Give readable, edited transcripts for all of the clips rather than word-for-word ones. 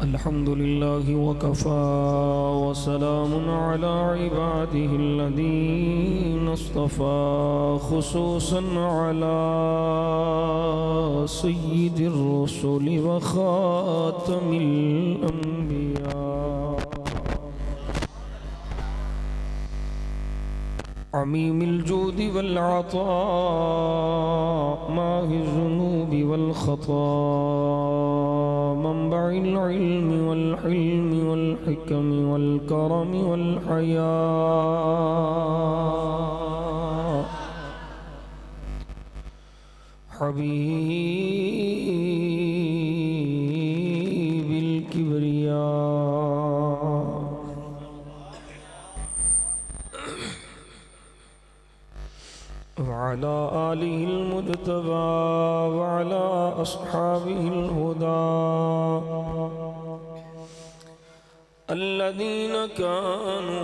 अल्हम्दुलिल्लाहि वकफ़ा वसलाम अला इबादिहि अल्लज़ीना इस्तफ़ा खुसूसन अला सय्यिदिर रुसुलि व ख़ातमिल अंबिया अमीमिल जूदि वल अता माहिज़ ज़ुनूबि वल ख़ता मंबइल इल्मि वल हिल्मि वल हिकमि वल करमि वल हया हबीबिल किबरिया वअला आलिहिल मुज्तबा वअला अस्हाबिहिल हुदा अल्लज़ीना कानू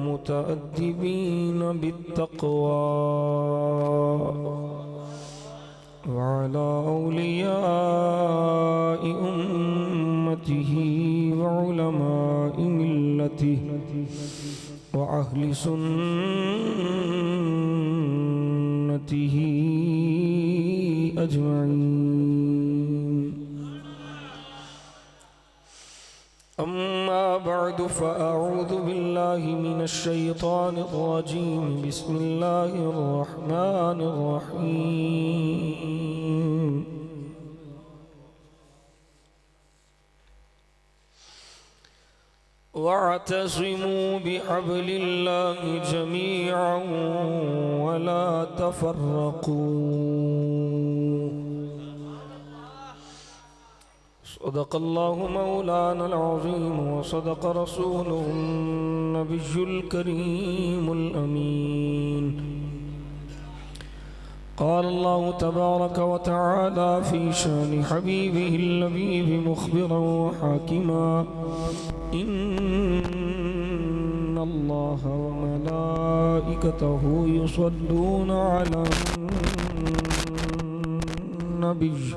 मुतअद्दिबीन बित्तक़वा वअला औलियाइ उम्मतिही व उलमाइ मिल्लतिही व अहली सुन्नतिही अजमईन। अम्मा बअदु फ़अऊज़ु बिल्लाहि मिनश शैतानिर रजीम। बिस्मिल्लाहिर रहमानिर रहीम। वअतसिमू बिहब्लिल्लाहि जमीअन वला तफ़र्रक़ू। सदक़ल्लाहु मौलानल अज़ीम व सदक़ रसूलुहुन नबियुल करीमुल अमीन। क़ाल अल्लाहु तबारक व तआला फ़ी शानि हबीबिहिल लबीब मुख़बिरन व हाकिमा इन्नल्लाह व मलाइकतहु युसल्लूना अलन नबिय्य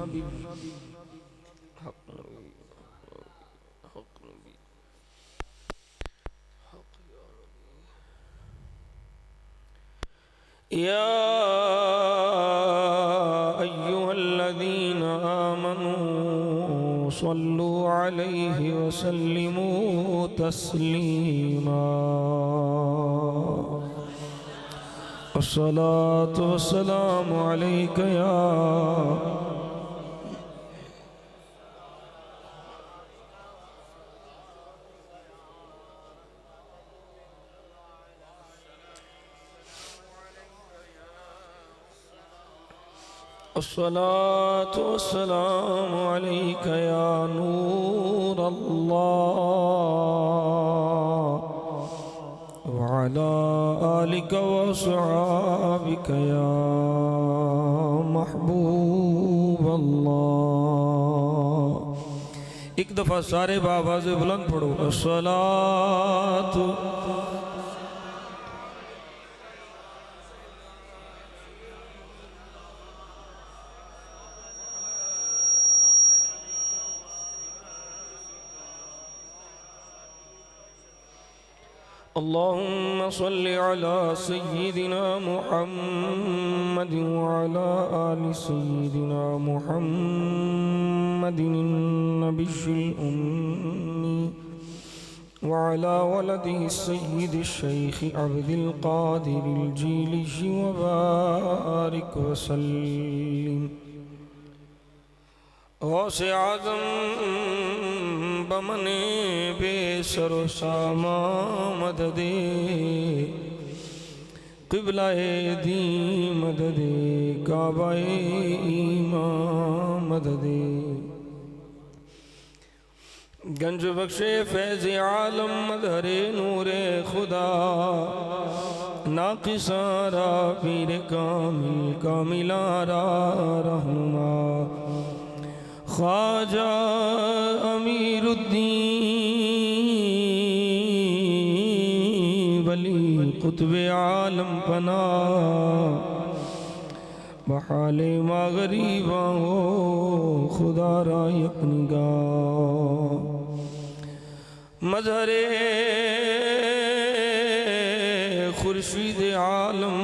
या अय्युहल्लज़ीना आमनू सल्लू अलैहि व सल्लिमू तस्लीमा। अस्सलातु वस्सलामु अलैका या अस्सलातु वस्सलामु अलैका या नूर अल्लाह व अला आलिका व अस्हाबिका या महबूब अल्लाह। एक दफ़ा सारे बावाज़ बुलंद पढ़ो अस्सलातु अल्लाहुम्मा सल्लि अला सय्यिदिना मुहम्मद व अला आलि सय्यिदिना मुहम्मदिन नबिय्यिल उम्मी व अला वलदिहि सय्यिदि शैख़ अब्दिल क़ादिरिल जीलिय्यि व बारिक व सल्लिम। गौसे आज़म बमने बेसर सामा मददे क़िबलाए दी मददे काबाए ईमान मददे गंज बख्शे फैज़ आलम मदरे नूरे खुदा नाक़िसारा पीर कामिल कामिलारा रहनुमा ख्वाजा अमीरुद्दीन वली कुतुब आलम पना बहाल मगरीबा हो खुदा रा यकनिगाह मजहरे खुर्शीद आलम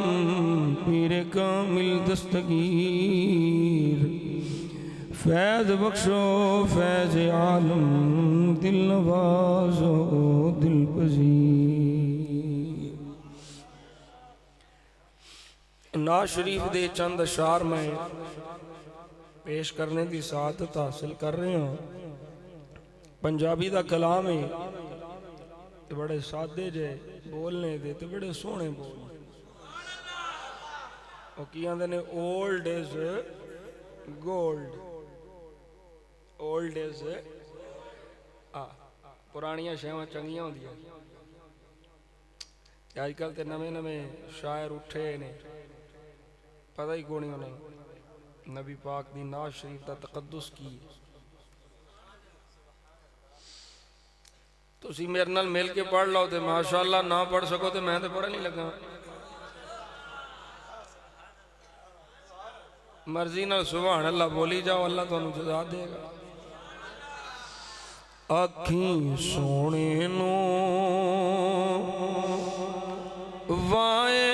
पीर कामिल दस्तगीर फैज़ बख्शो फैज़ आलम दिल नवाज़ो दिल पज़ीर। नाज शरीफ दे चंद अशार में पेश करने की सादत हासिल कर रहे हैं। पंजाबी का कलाम है तो बड़े सादे जे बोलने दे तो बड़े सोहने बोल की आंदे ने old is gold old is पुरानियां शैवां चंगियां होंदियां। अजकल तो नवे नवे शायर उठे ने पता ही कोनी उन्हें नबी पाक दी नाज शरीफ का तकद्दुस की। तुसी मेरे नाल मिल के पढ़ लो तो माशाअल्लाह, ना पढ़ सको तो मैं तो पढ़ नहीं लगा। मर्जी नाल सुभान अल्लाह बोली जाओ, अल्लाह तुहानू जज़ा देगा। अखी सोने नो वाए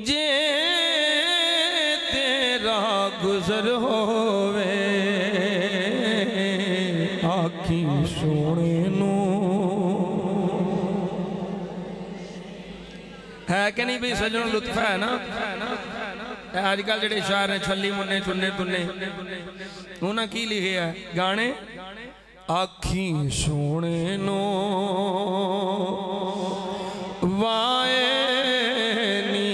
जे तेरा गुजर होवे, आखी सोने नो है कि नहीं भाई सजनों, लुत्फ है ना। आजकल जेडे शायर ने छली मुन्ने चुन्ने तुन्ने उन्हें की लिखे है गाने। आखी सोने नो वाए नी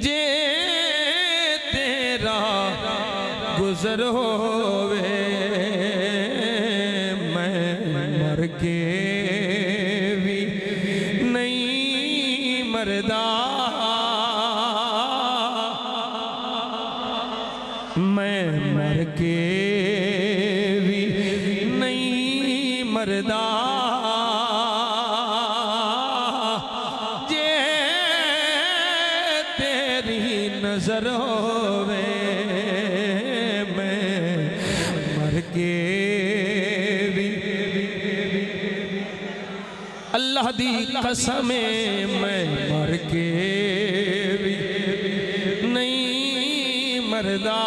जे तेरा गुजर होवे, मैं मर के भी नहीं मरदा, मैं मर के भी नहीं मरदा, जे तेरी नजर होवे, मैं मर के भी अल्लाह दी कसम मैं मर के भी नहीं मरदा।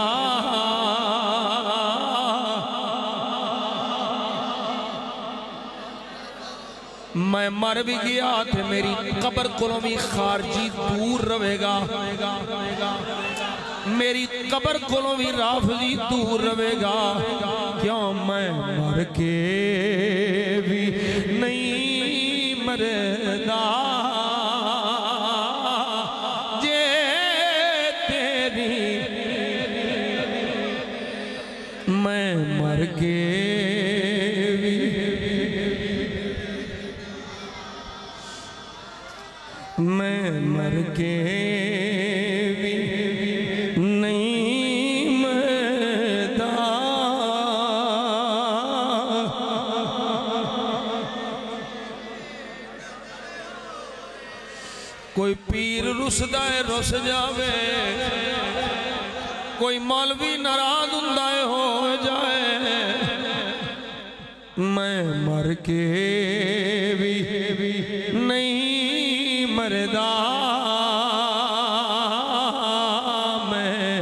मैं मर भी गया थे मेरी कब्र कोलों भी खारजी दूर रहेगा, मेरी कब्र कोलों भी राफजी दूर रहेगा। क्यों मैं मर के भी नहीं मरदा, जे तेरी मैं मर के मैं मर के भी नहीं मरदा। कोई पीर रुसदा है रुस जावे, कोई मौलवी नाराज हुंदा है हो जाए, मैं मर के भी नहीं मरदा, मैं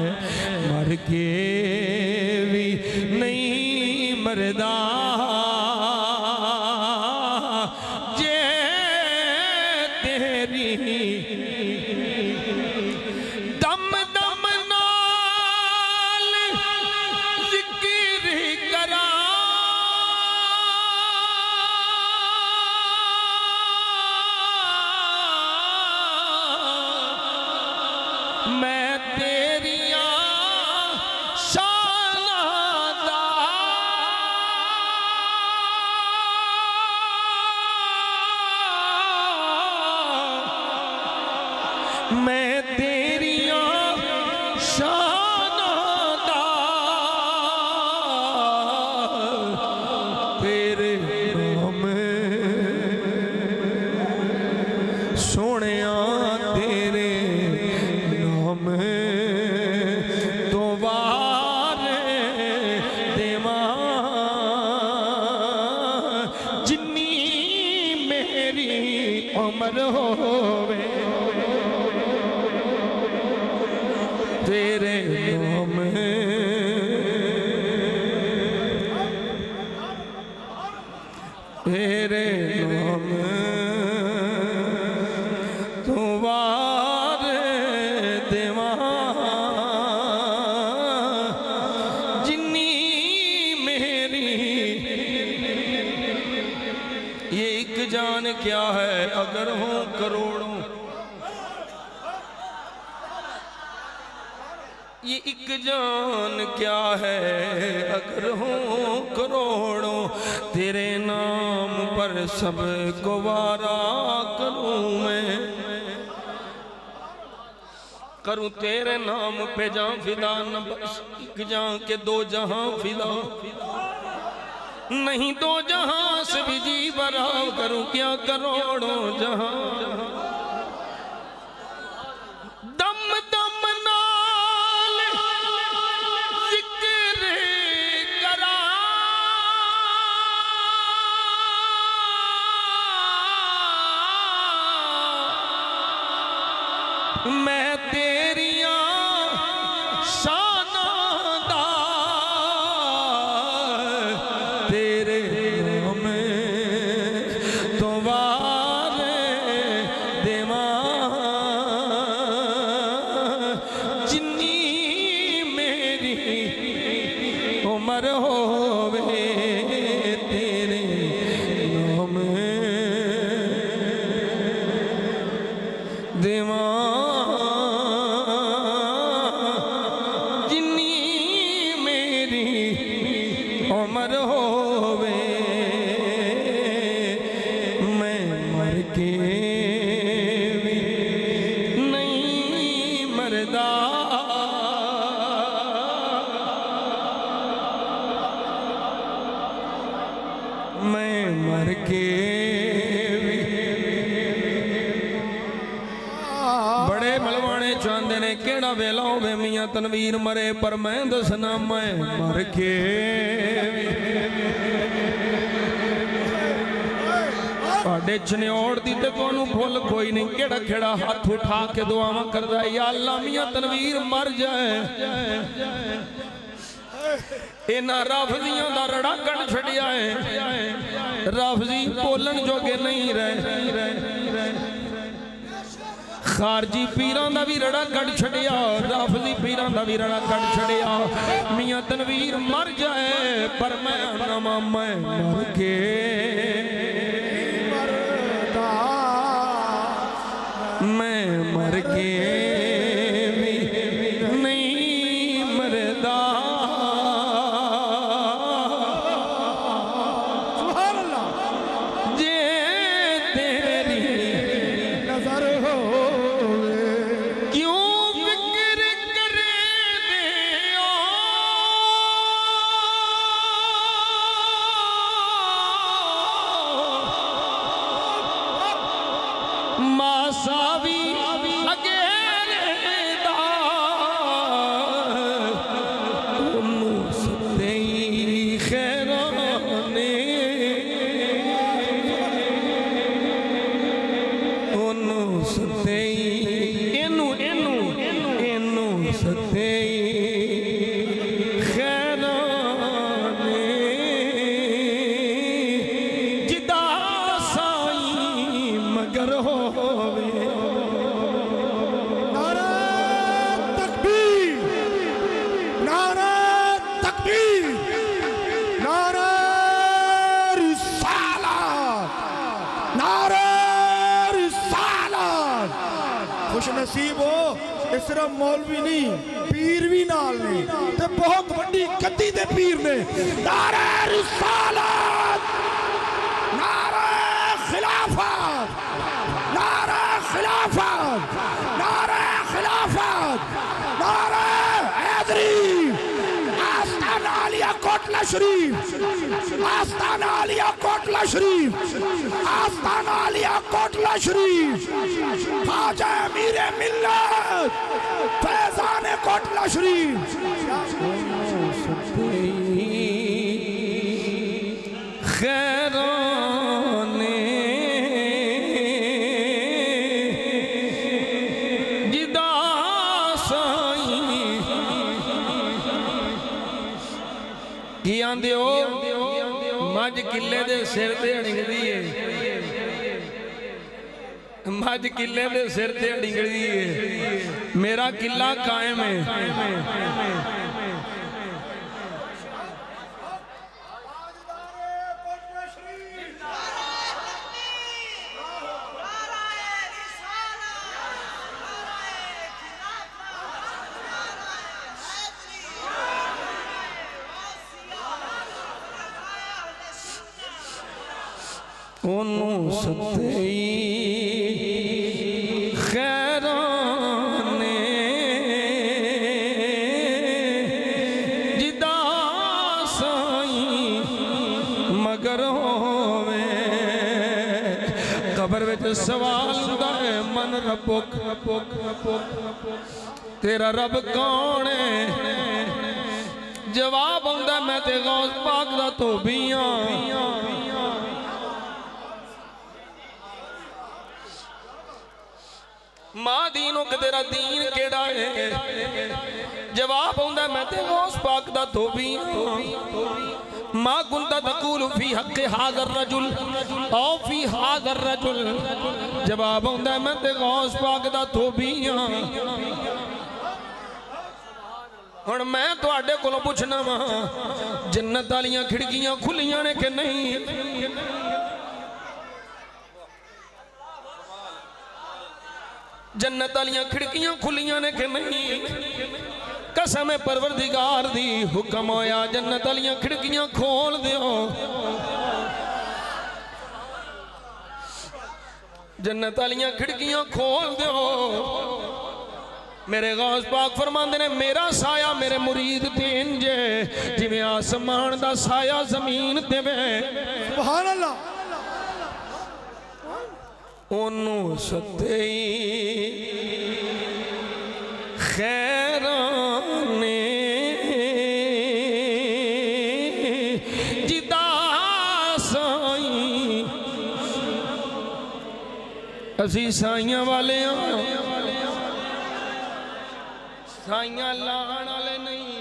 मर के भी नहीं मरदा, जे तेरी दम दम नाल जिक्र करा, मैं तेरिया शाना मैं तेरिया शाना तेरे ये एक जान क्या है अगर हो करोड़ों, तेरे नाम पर सबको वारा करूं मैं, करूं तेरे नाम पे जान फिदा, न बस एक जान के दो जहां फिदा, नहीं दो जहां से भी जी भरा, करूं क्या करोड़ों जहां, दम दम नाल जिक्र करा, मैं तेरिया शाना दा, तेरे नाम तो वारे देवा, जिन्नी मेरी उम्र होवे, तेरे नाम देवा, उम्र होवे, मैं मर के भी नहीं मरदा, मैं मर के भी, बड़े मलवाने चाहते ने केड़ा वेला होवे मियां तनवीर मरे, पर मैं दसना मैं मर के साढ़े चन्योड़ दी ते तुहानू भुल कोई नहीं, केड़ा केड़ा हाथ उठा के दुआवां करदा है, या अल्लाह मियां तनवीर मर जाए, इन्हां राफजियां दा रड़ा कढ़ छड़िया है, राफजी बोलन जोगे नहीं रहे, खारजी पीरां दा भी रड़ा कढ़ छड़िया, राफजी पीरां दा भी रड़ा कढ़ छड़िया, मियां तनवीर मर जाए, पर मैं नवा मैं मर के मैं मर के भी नहीं मरदा, सुभान अल्लाह, जे तेरी नजर हो क्यों फिक्र करे दे मासावी अगेरे दा, उन्नू सतेई खैराने, उन्नू सतेई इनू इनू इनू सतेई खैराने, जिदा साई मगर होवे, नारा तकबीर, नारा तकबीर, नारा रिसालत, नारा रिसालत। खुश नसीब हो ये सिर्फ मौलवी नहीं, पीर भी नाल ने, ते बहुत बड़ी गद्दी दे पीर ने। नारा रिसालत, नारा खिलाफत, नारा खिलाफत, नारा खिलाफत, नारा हैदरी, आस्ताना आलिया कोटला शरीफ, आस्ताना आलिया कोटला शरीफ, आस्ताना आलिया कोटला शरीफ, ख्वाजा अमीर मिल्लत फैजान कोटला शरीफ, खैराने जिदा साई की आंदे हो, मझ किले दे सिर ते अड़िंगदी है, मझ किले दे सिर ते अड़िंगदी है, मेरा किला कायम है, ओनू सते खैराने जिदा साईं मगर होवे कबर विच सवाल हुंदा है मन रब्बुक तेरा रब कौन है जवाब आंदा मैं ते गौस पाक दा धोबी हां मां दीनों के तेरा दीन केड़ा है जवाब आंदा मैं ते गौस पाक दा धोबी हां मां कुंता तकूलु फी हक़ हाज़र रजुल औ फी हाज़र रजुल जवाब आंदा मैं ते गौस पाक दा धोबी हां हुण मैं तुहाडे कोलों पुछना वा जन्नत वालियां खिड़कियां खुलियां ने कि नहीं जन्नत वालियां खिड़कियां खुलियां ने कि नहीं कसम है परवरदिगार दी हुक्म होया जन्नत वालियां खिड़कियां खोल दियो जन्नत वालियां खिड़कियां खोल दियो मेरे गौस पाक फरमांदे ने मेरा साया मेरे मुरीद ते इंजे जिवें आसमान दा साया जमीन ते वे सुभान अल्लाह ओनू सते खैराने जिदा साईं असी साइयां वाले हां साइयां लाण वाले नहीं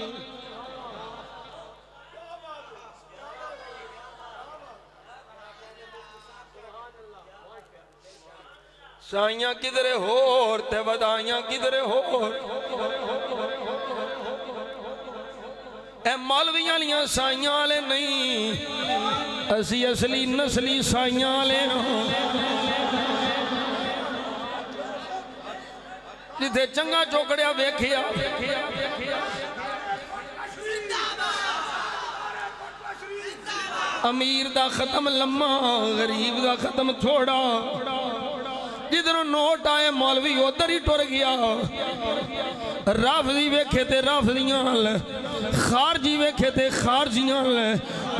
साइयां किधरे होर ते वदाइयां किधरे होर ए मौलवियां लियां साइयां वाले नहीं असी असली नस्ली साइयां वाले हां जिथे चंगा चौकड़िया वेखिया अमीर दा खत्म लम्मा गरीब दा खत्म थोड़ा जिधरों नोट आए मौलवी उधर ही टुर गया राफजी वेखे ते राफजियां खारजी वेखे ते खारजियां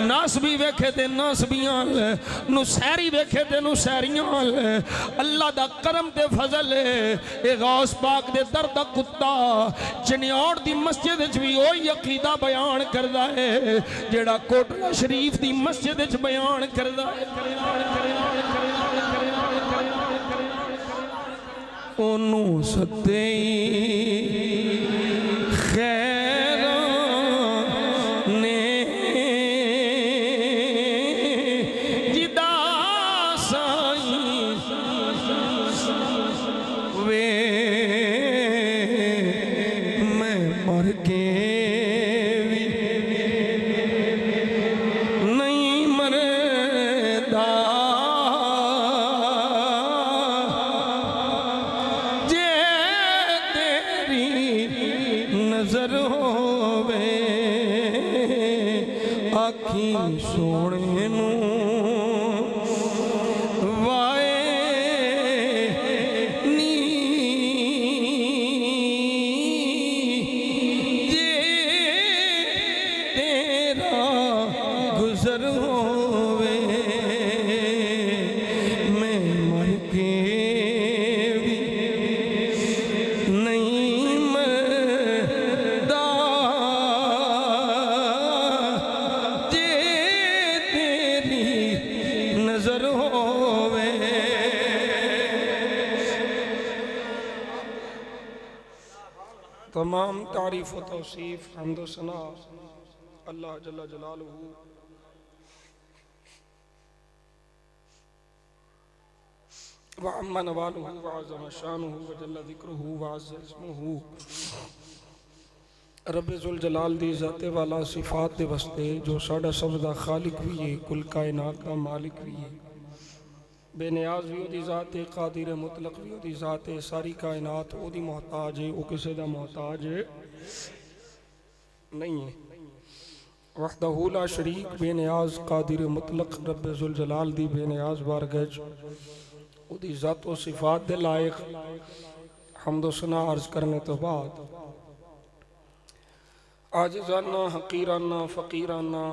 नासबी वेखे ते नासबियां नुसैरी वेखे ते नुसैरियां अल्लाह दा करम ते फजल ए गौस पाक दे दर दा कुत्ता चनियाड़ दी मस्जिद विच भी ओही अकीदा बयान करदा है जेड़ा कोटला शरीफ दी मस्जिद विच बयान करदा है ओनू सते खैराने जिदा साईं वे मैं मर के भी नहीं मरदा नजर होवे आखी सोने नू वाए नी जे तेरा गुजर होवे मैं मर के भी नहीं तमाम तारीफ व तौसीफ हम्द व सना अल्लाह जल्ला जलालुहु व अम्मा नवालुहु व अज़्ज़म शानुहुहु व जल्ला ज़िक्रुहु व अज़्ज़ इस्मुहु रब्बे ज़ुल जलाल दी ज़ाते वाला सिफात दे वस्ते जो साडा सब दा खालिक भी है कुल कायनात दा मालिक भी है बेनियाज भी ओदी ज़ात है कादिर मुतलक भी ओदी ज़ात है सारी कायनात ओदी मोहताज है वो किसी दा मोहताज नहीं है वहदहू ला शरीक बेनियाज कादिर मुतलक रब जुल जलाल दी बेनियाज बारगज उदी ज़ात व सिफात दे लायक हम्द व सना अर्ज करने तो बाद आजिज़ाना हकीराना फ़कीराना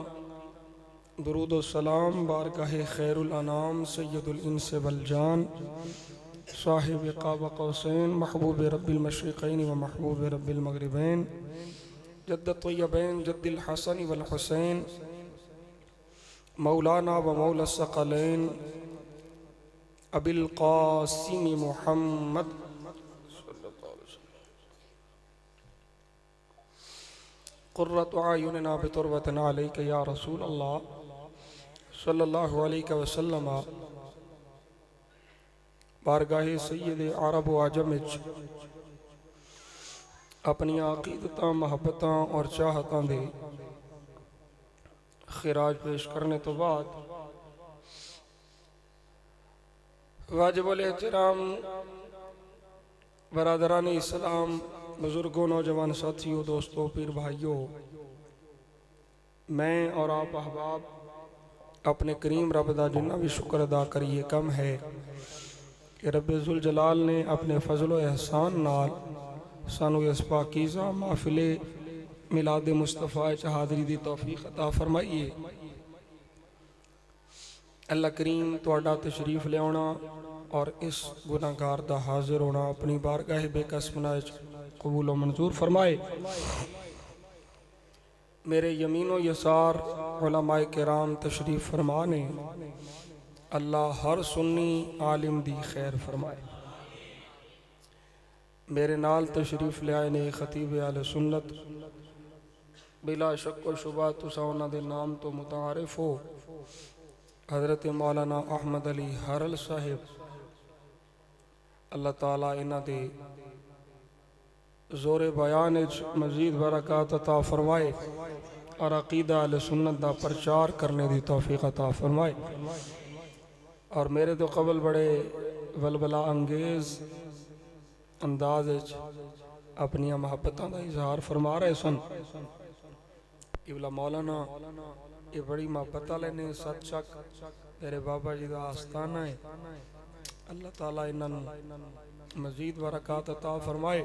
दुरूद व सलाम बारगाहे खैरुल अनाम सय्यदुल इंस वल जान साहिब क़ाब क़ौसैन महबूब रब्बिल मशरिक़ैन व महबूब रब्बिल मग़रिबैन जद्द तय्यबैन जद्दिल हसन वल हुसैन मौलाना व मौला सकलैन अबिल क़ासिम मुहम्मद क़ुर्रतु अयुनिना बितुर्बतिन अलैका या रसूल अल्लाह सल्लल्लाहु अलैहि वसल्लम बारगाहे सय्यद अरब व अजम अपनी अक़ीदतां महब्बतां और चाहतां दे खिराज पेश करने तो बाद वाजिबुल एहतराम बरादरान इस्लाम बुजुर्गों नौजवान साथियों दोस्तों पीर भाइयों, मैं और आप अहबाब अपने करीम रब दा जिन्ना भी शुक्र अदा करिए कम है कि रब्बे जुल जलाल ने अपने फजल व एहसान नाल सानू इस पाकीज़ा महफिले मिलाद मुस्तफ़ा च हाज़री दी तौफीक अता फरमाइए। अल्लाह करीम तुहाडा तशरीफ लियाना और इस गुनाहगार दा हाजिर होना अपनी बारगाह बेकसमना कबूल व मंजूर फरमाए। मेरे यमीनो यसार उलमाए किराम तशरीफ फरमा ने अल्लाह हर सुन्नी आलिम दी खैर फरमाए। मेरे नाल तशरीफ लियाए ने खतीब आले सुन्नत बिला शक व शुबा तुसा उन्हां दे नाम तो मुतारिफ हो हज़रत मौलाना अहमद अली हरल साहिब। अल्लाह ताला इन्हां दे ज़ोरे बयान मजीद बरकत अता फरमाए और अकीदा अहले सुन्नत दा प्रचार करने की तौफीक अता फरमाए। और मेरे तो कबल बड़े वलवला अंगेज़ अंदाज अपनिया मोहब्बतां दा इजहार फरमा रहे सन। इबला मौलाना ये बड़ी मोहब्बत वाले ने सच चक तेरे बाबा जी का आस्थाना है। अल्लाह ताला इन्हां मजीद बरकत अता फरमाए।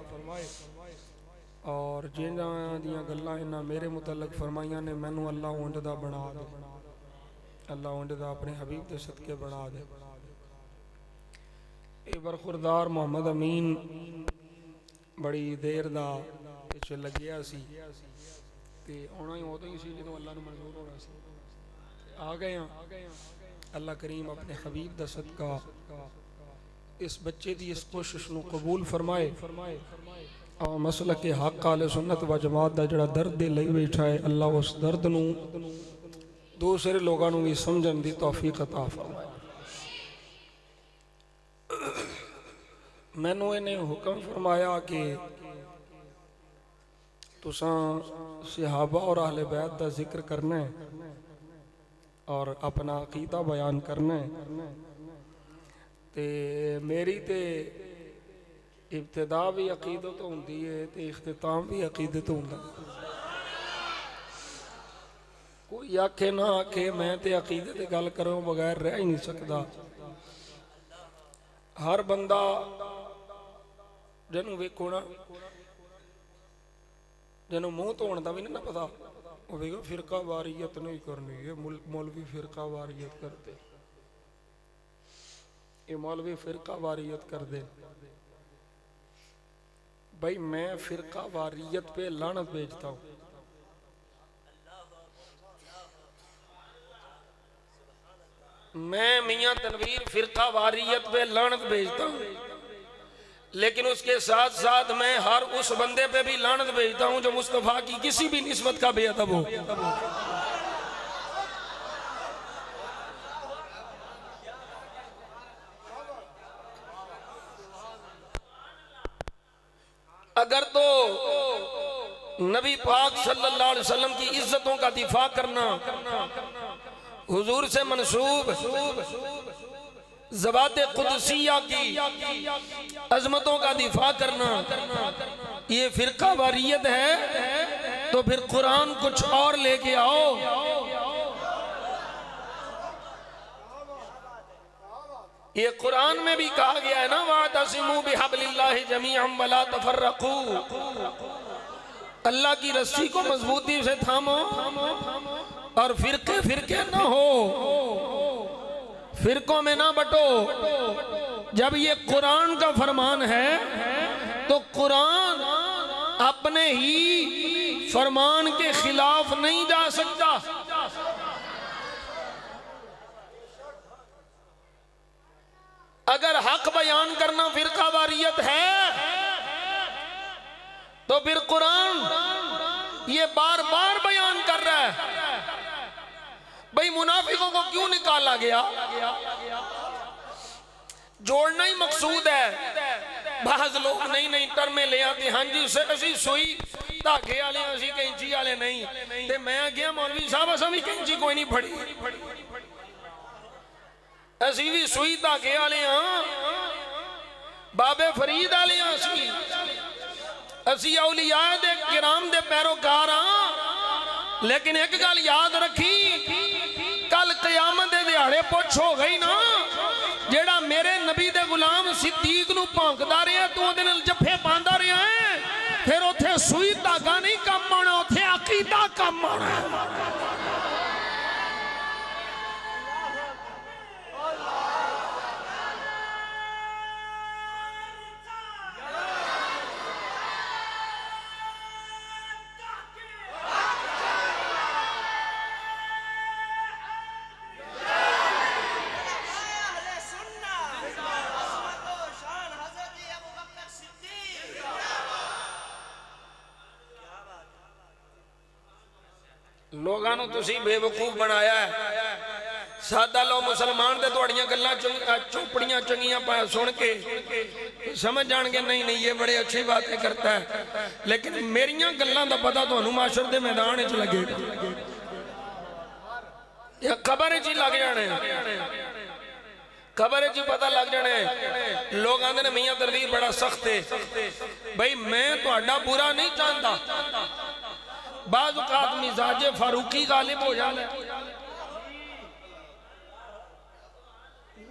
और जिन्हां दियां गल्लां इन्हां मेरे मुतलक फरमाइयां ने मैनू अल्लाह उंड दा बना दे, अल्लाह उंड दा अपने हबीब के सदके बना दे। ये बरखुरदार मोहम्मद अमीन बड़ी देर दा पिछे लग्या सी ते आना ही उदों ही सी जो अल्लाह नूं मंजूर होना सी। आ गए हैं। अल्लाह करीम अपने हबीब दा सदका इस बच्चे की इस कोशिश नूं कबूल फरमाए और मसलक के हक आले सुन्नत व जमात दा जिहड़ा दर्द दे लई बैठा है अल्लाह उस दर्द नूं दूसरे लोगों नूं भी समझण दी तौफीक अता फरमाए। मैनू इन्हें हुक्म फरमाया कि तुसां सहाबा और अहले बैत का जिक्र करना है और अपना अकीदा बयान करना है। ते मेरी ते इब्तिदा भी अकीदत होंदी है ते इख्तिताम भी अकीदत होंदा। कोई आखे ना आखे मैं ते अकीदे ते गल करों बगैर रह ही नहीं सकता। हर बंदा जिन्हों वेखो ना जिन्हों मूँह धोने का भी नहीं ना पता वो फिरका वारियत नहीं करनी, ये मौलवी फिरका वारियत करते, ये मौलवी फिरका वारियत कर दे। भाई मैं फिरका वारियत पे लानत भेजता हूँ। मैं मियां तनवीर फिरका वारियत पे लानत भेजता हूँ, लेकिन उसके साथ साथ मैं हर उस बंदे पे भी लानत भेजता हूँ जो मुस्तफा की किसी भी निस्बत का बेअदब हो। अगर तो नबी पाक सल्लल्लाहु अलैहि वसल्लम की इज्जतों का दिफा करना, हुजूर से मंसूब ज़बात कुदसिया की अजमतों का दिफा करना, ये फिरका वारियत है तो फिर कुरान कुछ और लेके आओ। ये कुरान में भी कहा गया है ना, वातसिमू बिहब्लिल्लाहि जमीअन वला तफर्रकू, अल्लाह की रस्सी को मजबूती से थामो और फिरके फिरके ना हो, फिरकों में ना बटो। जब ये कुरान का फरमान है तो कुरान अपने ही फरमान के खिलाफ नहीं जा सकता। अगर हक बयान करना फिरका वारियत है तो फिर कुरान ये बार बार बयान कर रहा है। भाई मुनाफिकों को क्यों निकाला गया? जोड़ना ही मकसूद है। बाज लोग नहीं नहीं टर्मे ले आते, हाँ जी असी सुई धागे वाले असी कैंची वाले नहीं, ते मैं गया मौलवी साहब असा भी कैंची कोई नहीं फड़ी, असी भी सुई धागे वाले हाँ, बाबे फरीद वाले हाँ, असी औलिया दे किराम दे पैरोकार हाँ। लेकिन एक गल याद रखी, कल कयामत दे दिहाड़े पुछ हो गई ना, जेड़ा मेरे नबी दे गुलाम सिद्दीक नू भौंकदा रहा तू ओदे नाल जफे पांदा रहा है, फिर उथे सुई धागा नहीं काम आना, उथे अकीदा काम आना। लोगों को तुसी बेवकूफ बनाया है। सादा लो मुसलमान ते तुहाड़ियां गल्लां चौपड़ियां चंगियां सुन के समझ जाएंगे नहीं नहीं ये बड़े अच्छी बातें करता है, लेकिन मेरियां गल्लां दा पता तुहानू माशर दे मैदान च लगेगा या कबर च लग जाने, कबर च पता लग जाने। लोग आंदे ने मियां दरवीर बड़ा सख्त है। भाई मैं तुहाडा बुरा नहीं चाहता, बाज़ औक़ात मिजाजे फारूकी गालिब हो जाता है,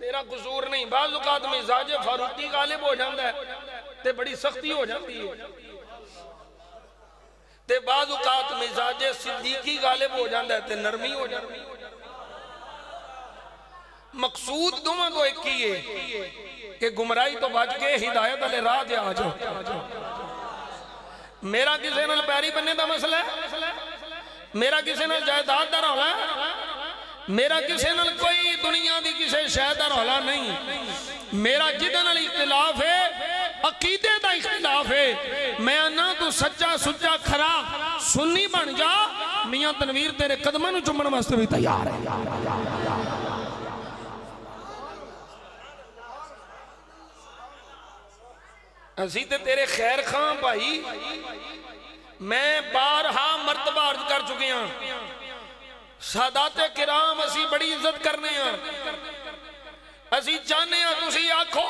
मेरा कसूर नहीं, बाज़ औक़ात मिजाजे फारूकी गालिब हो जाता है ते बड़ी सख्ती हो जाती है, ते बाज़ औक़ात मिजाजे सिद्दीकी गालिब हो जाता है ते नरमी हो जाती है। मकसूद दोनों तो एक ही है कि गुमराही तो बच के हिदायत वाले राह ते आ जाओ। मेरा किसी नाल पैरी बनने का मसला है, मेरा किसी नाल जायदाद का रौला है, मेरा किसी नाल कोई दुनिया की किसी शय का रौला नहीं। मेरा जिहदे नाल इख्तिलाफ है अकीदे का इख्तिलाफ है। मैं आना तू सच्चा सुच्चा खरा सुन्नी बन जा, मियां तनवीर तेरे कदमां नूं चुम्मण वास्ते भी तैयार है। असी ते तेरे खैर खां भाई, मैं बारहा मरतबा अर्ज कर चुके हैं, सादाते किराम असी बड़ी इज्जत करने हैं। असी चाहने तुसी आखो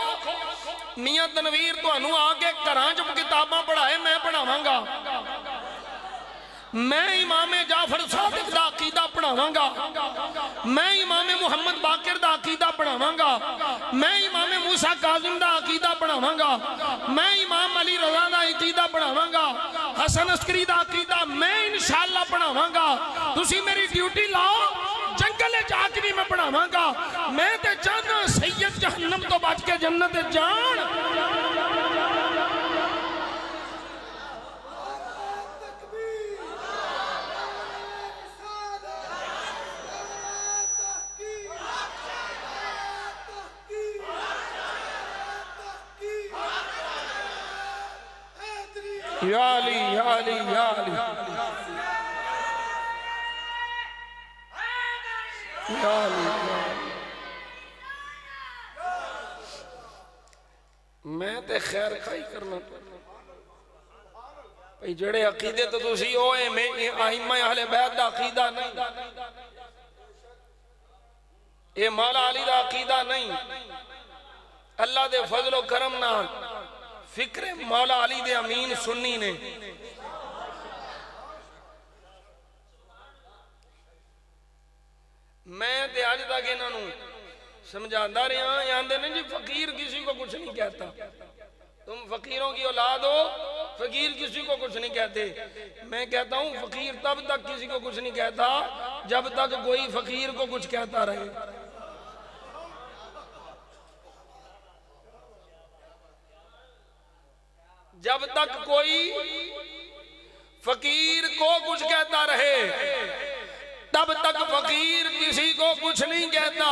मियां तनवीर तुहानू आके घरां च किताबां पढ़ाए, मैं पढ़ावांगा, मैं इमामे जाफर सादिक दा अकीदा पढ़ावांगा, मैं इमामे मुहम्मद बाकिर दा अकीदा पढ़ावांगा, मैं इमामे मूसा काजिम दा अकीदा पढ़ावांगा, मैं इमाम अली रज़ा दा अकीदा पढ़ावांगा, हसन अस्करी दा अकीदा मैं इंशाअल्लाह पढ़ावांगा। तुसी मेरी ड्यूटी लाओ, जंगल जाके भी मैं पढ़ावांगा। मैं ते चाहना सैयद जहन्नम तो बच के जन्नत जान। या अली या अली या अली या अली। मैं ते खैर खाई करना भाई, जड़े अकीदे तो तुसी ओए में आइम्मा अहले बैत दा अकीदा नहीं, ये मौला अली दा अकीदा नहीं। अल्लाह दे फजलो करम नाल फिक्रे मौला अली दे अमीन सुन्नी ने मैं ते अज तक इन्हों समझाता रहा, आंदे ने जी फकीर किसी को कुछ नहीं कहता, तुम फकीरों की औलाद हो, फकीर किसी को कुछ नहीं कहते। मैं कहता हूं फकीर तब तक किसी को कुछ नहीं कहता जब तक कोई फकीर को कुछ कहता रहे। जब तक कोई फकीर को कुछ कहता रहे तब तक फकीर किसी को कुछ नहीं कहता।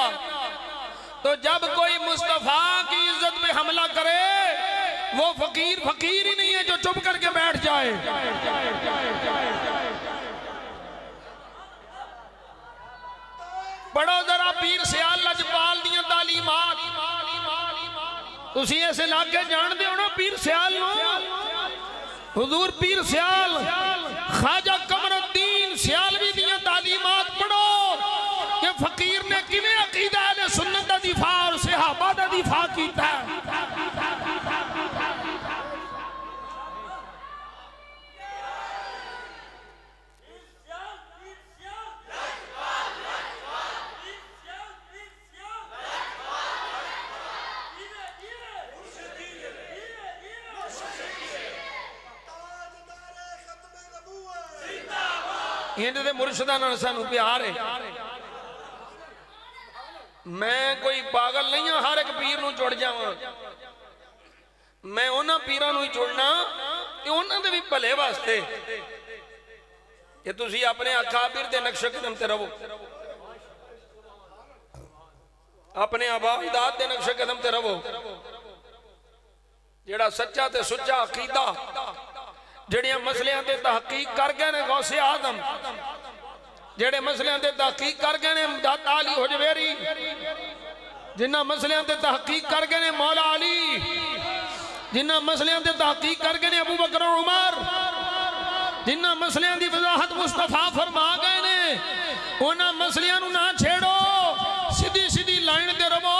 तो जब कोई मुस्तफा की इज्जत पे हमला करे वो फकीर फकीर ही नहीं है जो चुप करके बैठ जाए। पढ़ो जरा पीर सियाल लजपाल दियां तालीमात, तुसी इस इलाके जानते हो ना पीर सियाल नो, हुजूर पीर सियाल ख्वाजा कमरुद्दीन सियालवी दियां तालीमात पढ़ो कि फकीर ने किवें अकीदा अहले सुन्नत दा दिफा और सहाबा दा दिफा कीता। इंज दे मुर्शदा नाल सानू प्यार है। मैं कोई पागल नहीं हाँ हर एक पीर नूं जुड़ जावां, मैं उन्हां पीरां नूं ही जुड़ना ते उन्हां दे भी भले वास्ते कि तुसीं अपने अकाबिर दे नक्शे कदम ते रहो, अपने आबा अजदाद दे नक्शे कदम ते रहो। जेड़ा सच्चा ते सुच्चा अकीदा जेड़ियां मसलियां ते तहकीक कर गए ने गौसे आदम, जेड़े मसलियां ते तहकीक कर गए ने दाता अली हुजवेरी, जिन्हां मसलियां ते तहकीक कर गए ने मौला अली, जिन्हां मसलियां ते तहकीक कर गए ने अबू बकर और उमर, जिन्हां मसलियां दी वजाहत मुस्तफा फरमा गए ने, उन्हां मसलियां नूं ना छेड़ो, सीधी सीधी लाइन ते रहो।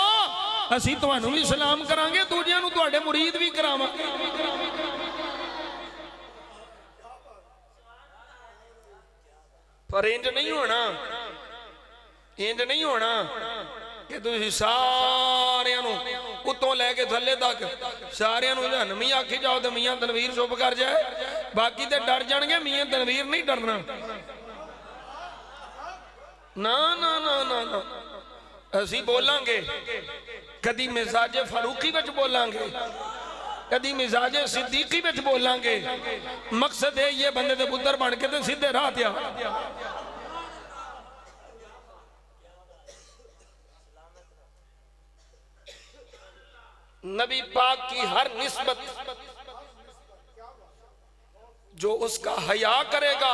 असीं तुहानूं भी सलाम करांगे, दूजियां नूं तुहाडे मुरीद भी करावांगे। पर इंज नहीं होना, इंज नहीं होना कि तुसीं सारियां नूं उत्तों लैके थल्ले तक सारियां नूं जहन्नमी आखी जाओ तो मियां तनवीर चुप कर जाए, बाकी ते डर जाणगे, मियां तनवीर नहीं डरना। ना ना ना ना ना, असीं बोलांगे कदी मिजाजे फारूकी विच बोलांगे, कदी मिजाजे सिद्दीकी विच बोलांगे। मकसद है ये बंदे दे पुत्तर बन के ते सीधे राह ते आ। नबी पाक की हर निस्बत जो उसका हया करेगा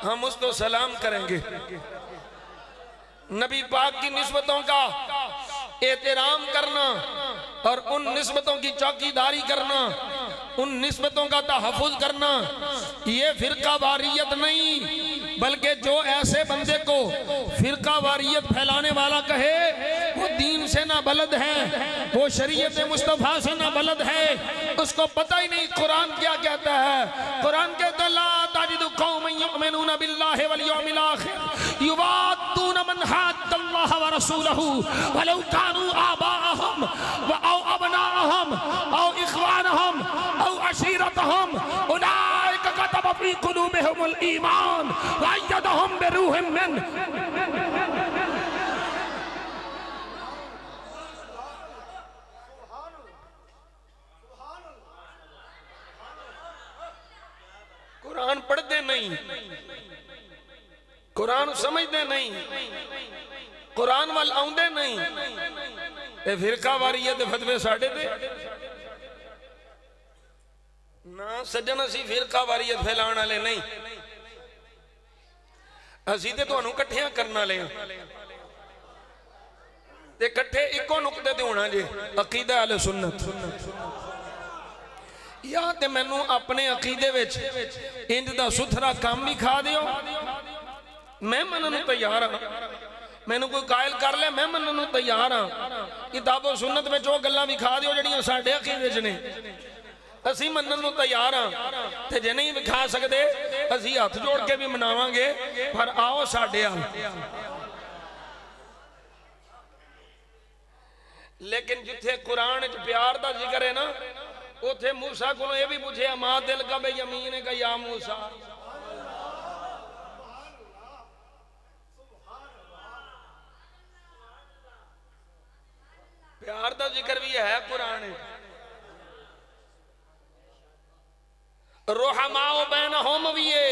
हम उसको सलाम करेंगे। नबी पाक की निस्बतों का एहतराम करना और उन निस्बतों की चौकीदारी करना, उन निस्बतों का तहफ़्फ़ुज़ करना, ये फिरका वारियत नहीं, बल्कि जो ऐसे बंदे को फिरका वारियत फैलाने वाला कहे वो दीन से ना बलद है, वो शरीयत मुस्तफ़ा से ना बलद है, उसको पता ही नहीं कुरान क्या कहता है। कुरान कहता है ला तजिदु कौमन युमिनूना बिल्लाहि वल यौमिल आखिर युवाद्दूना मन हाद्दल्लाह व रसूलहु वलौ कानू आबाअहुम व औ अबनाअहुम औ इख्वानहुम औ अशीरतहुम उलाइका कतब फी कुलूबिहिमुल ईमान व अय्यदहुम बिरूहिम मिन। कुरान पढ़ते नहीं, कुरान समझते नहीं, कुरान वाल आउंदे नहीं, ते फिरका वारियत फतवे साडे ते ना। सज्जन असी फिरका वारियत फैलाने वाले नहीं, असी ते तुहानू इकट्ठियां करने वाले ते इकट्ठे इको नुकते ते होना जे अकीदा अहले सुन्नत। या ते मैनू अपने अकीदे विच इंज दा सुथरा काम भी खा दियो, मैं मनन नूं तैयार हाँ। मैनू कोई कायल कर ले, मैं मनन नूं तैयार हाँ। किताबो सुन्नत में वो गल्लां भी खा दियो जिहड़ियां साडे अकीदे च ने, असी मनन नूं तैयार हाँ। ते जे नहीं विखा सकते असी हाथ जोड़ के भी मनावांगे, पर आओ साडे अल। लेकिन जिथे कुरान च प्यार का जिक्र है ना, उथे मूसा को यह भी पूछे मां दिल का बे यमीन का या मूसा। प्यार का जिक्र भी है कुरान। रोहमाओ बैनहुम भी है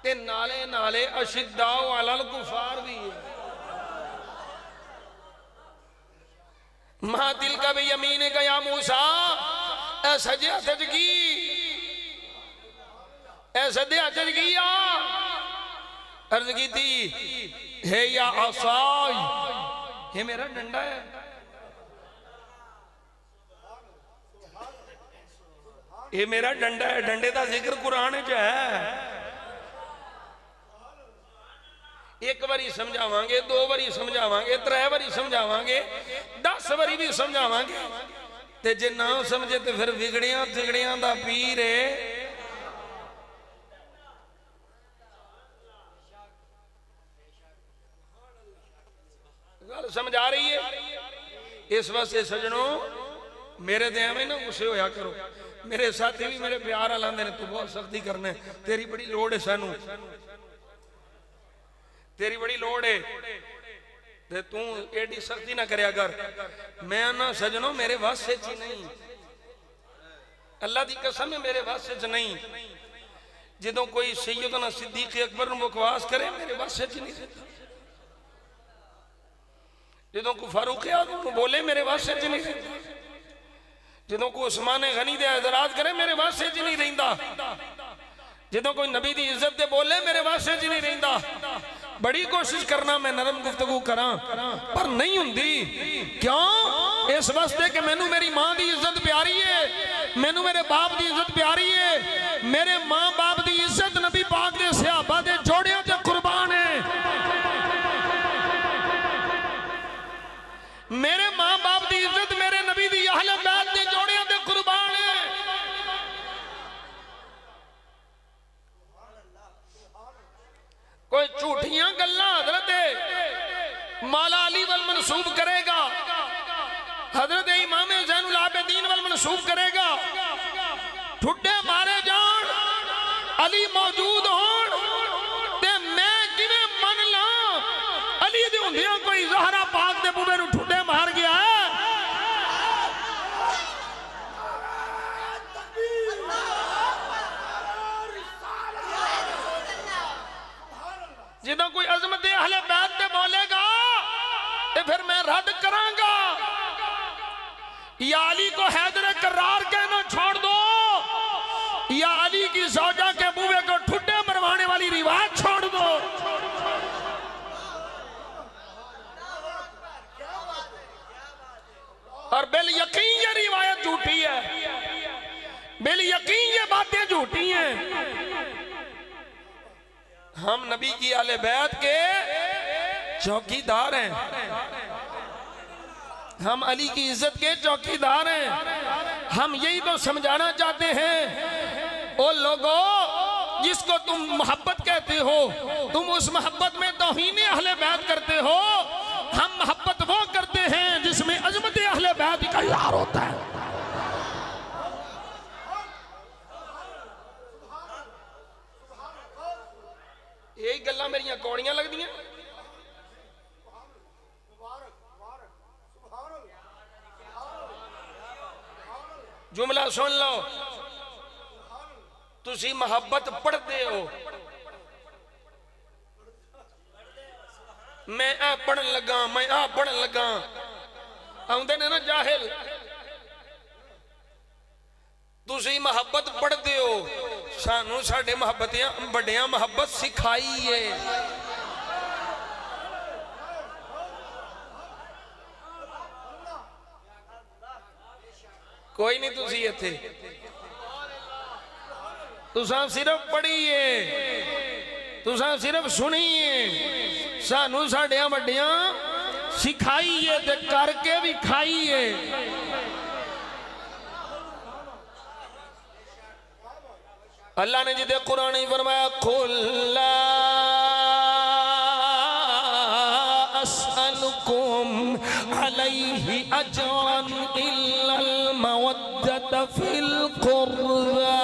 ते नाले नाले अशिद्दाओ अलल कुफार भी है। मां दिल का भी यमीन का या मूसा, सजे हथ की सदे हथ किया अर्ज की थी हे या आसाई, ये मेरा डंडा है। ये मेरा डंडा है। डंडे का जिक्र कुरान च है। एक बारी समझावांगे, दो बारी समझावांगे, त्रै बारी समझावांगे, 10 बारी भी समझावांगे, ते जे ना समझे तो फिर विगड़िया तिगड़िया दा पीर है। गल समझ आ रही है? इस वास्ते सजनों मेरे ते एवें ना गुस्से होया करो। मेरे साथी भी मेरे प्यार लांदे ने, तू बहुत सख्ती करना है, तेरी बड़ी लोड़ है, सानू तेरी बड़ी लोड़ है, ते तू एडी सख्ती ना करया कर। मैं ना सजनों मेरे वस च नहीं, अल्लाह की कसम है मेरे वस च नहीं। जदों कोई सैयदना सिद्दीक अकबर नूं बकवास करे मेरे वस च नहीं रहता। जदों को फारूक आज़म बोले मेरे वस च नहीं रहता। जदों को उस्मान गनी दे एतराज करे मेरे वस च नहीं रहिंदा। जदों कोई नबी दी इज्जत दे बोले मेरे वस च नहीं रहिंदा। बड़ी कोशिश करना मैं नरम गुफ्तगू करा पर नहीं हुंदी। क्यों? इस वास्ते कि मैनू मेरी मां दी इज्जत प्यारी है, मैनू मेरे बाप दी इज्जत प्यारी है। मेरे मां बाप दी इज्जत नबी पाक दे सहाबा दे जोड़ियां ते कुर्बान है। मेरे मां बाप की इज्जत मेरे नबी दी अहले बैत दे जोड़ियां दे कुर्बान है। कोई झूठियां गल्लां हजरत मौला अली वल मनसूब करेगा, हजरत इमाम ज़ैनुल आबिदीन वल मनसूब करेगा, ठुड्डे मारे जान अली मौजूद होण ते मैं किवें मन ला अली दे हुंदियां कोई ज़हरा पाक दे बूबे नूं ठुड्डे मार गया है। जिदों कोई अजमत अहले बैत ते बोलेगा ते फिर मैं रद्द करांगा। या अली को हैदर करार कहना छोड़ दो, या अली की ज़ौजा के बूबे को ठुड्डे मरवाने वाली रिवाज छोड़ दो। और बिल यकीन ये रिवायत झूठी है, बिल यकीन ये बातें झूठी हैं। हम नबी की आले बैत के चौकीदार हैं, हम अली की इज्जत के चौकीदार हैं। हम यही तो समझाना चाहते हैं ओ लोगों, जिसको तुम मोहब्बत कहते हो, तुम उस मोहब्बत में तौहीन अहले बैत करते हो। हम मोहब्बत वो करते हैं जिसमें अजमत अहले बैत का यार होता है। यही गल्लां मेरियां कौड़ियां लगदियां। जुमला सुन लो, तुसी मोहब्बत पढ़ते हो, मैं आ पढ़न लगा, मैं आ पढ़न लगा, आउंदे ने ना जाहिल। तुसी मोहब्बत पढ़ते हो, सानू साडे मोहब्बतियां बड़ियां मोहब्बत सिखाई है। कोई नहीं तुसी इत्थे, तुसां सिर्फ पढ़िए, तुसां सिर्फ सुनिए, सानू साडियां वड्डियां सिखाइए ते करके भी खाइए। अल्लाह ने जिदे कुरान ही फरमाया खुल्ला अस्अलुकुम अलैहि अजरन इल्लल मवद्दत फिल क़ुर्बा।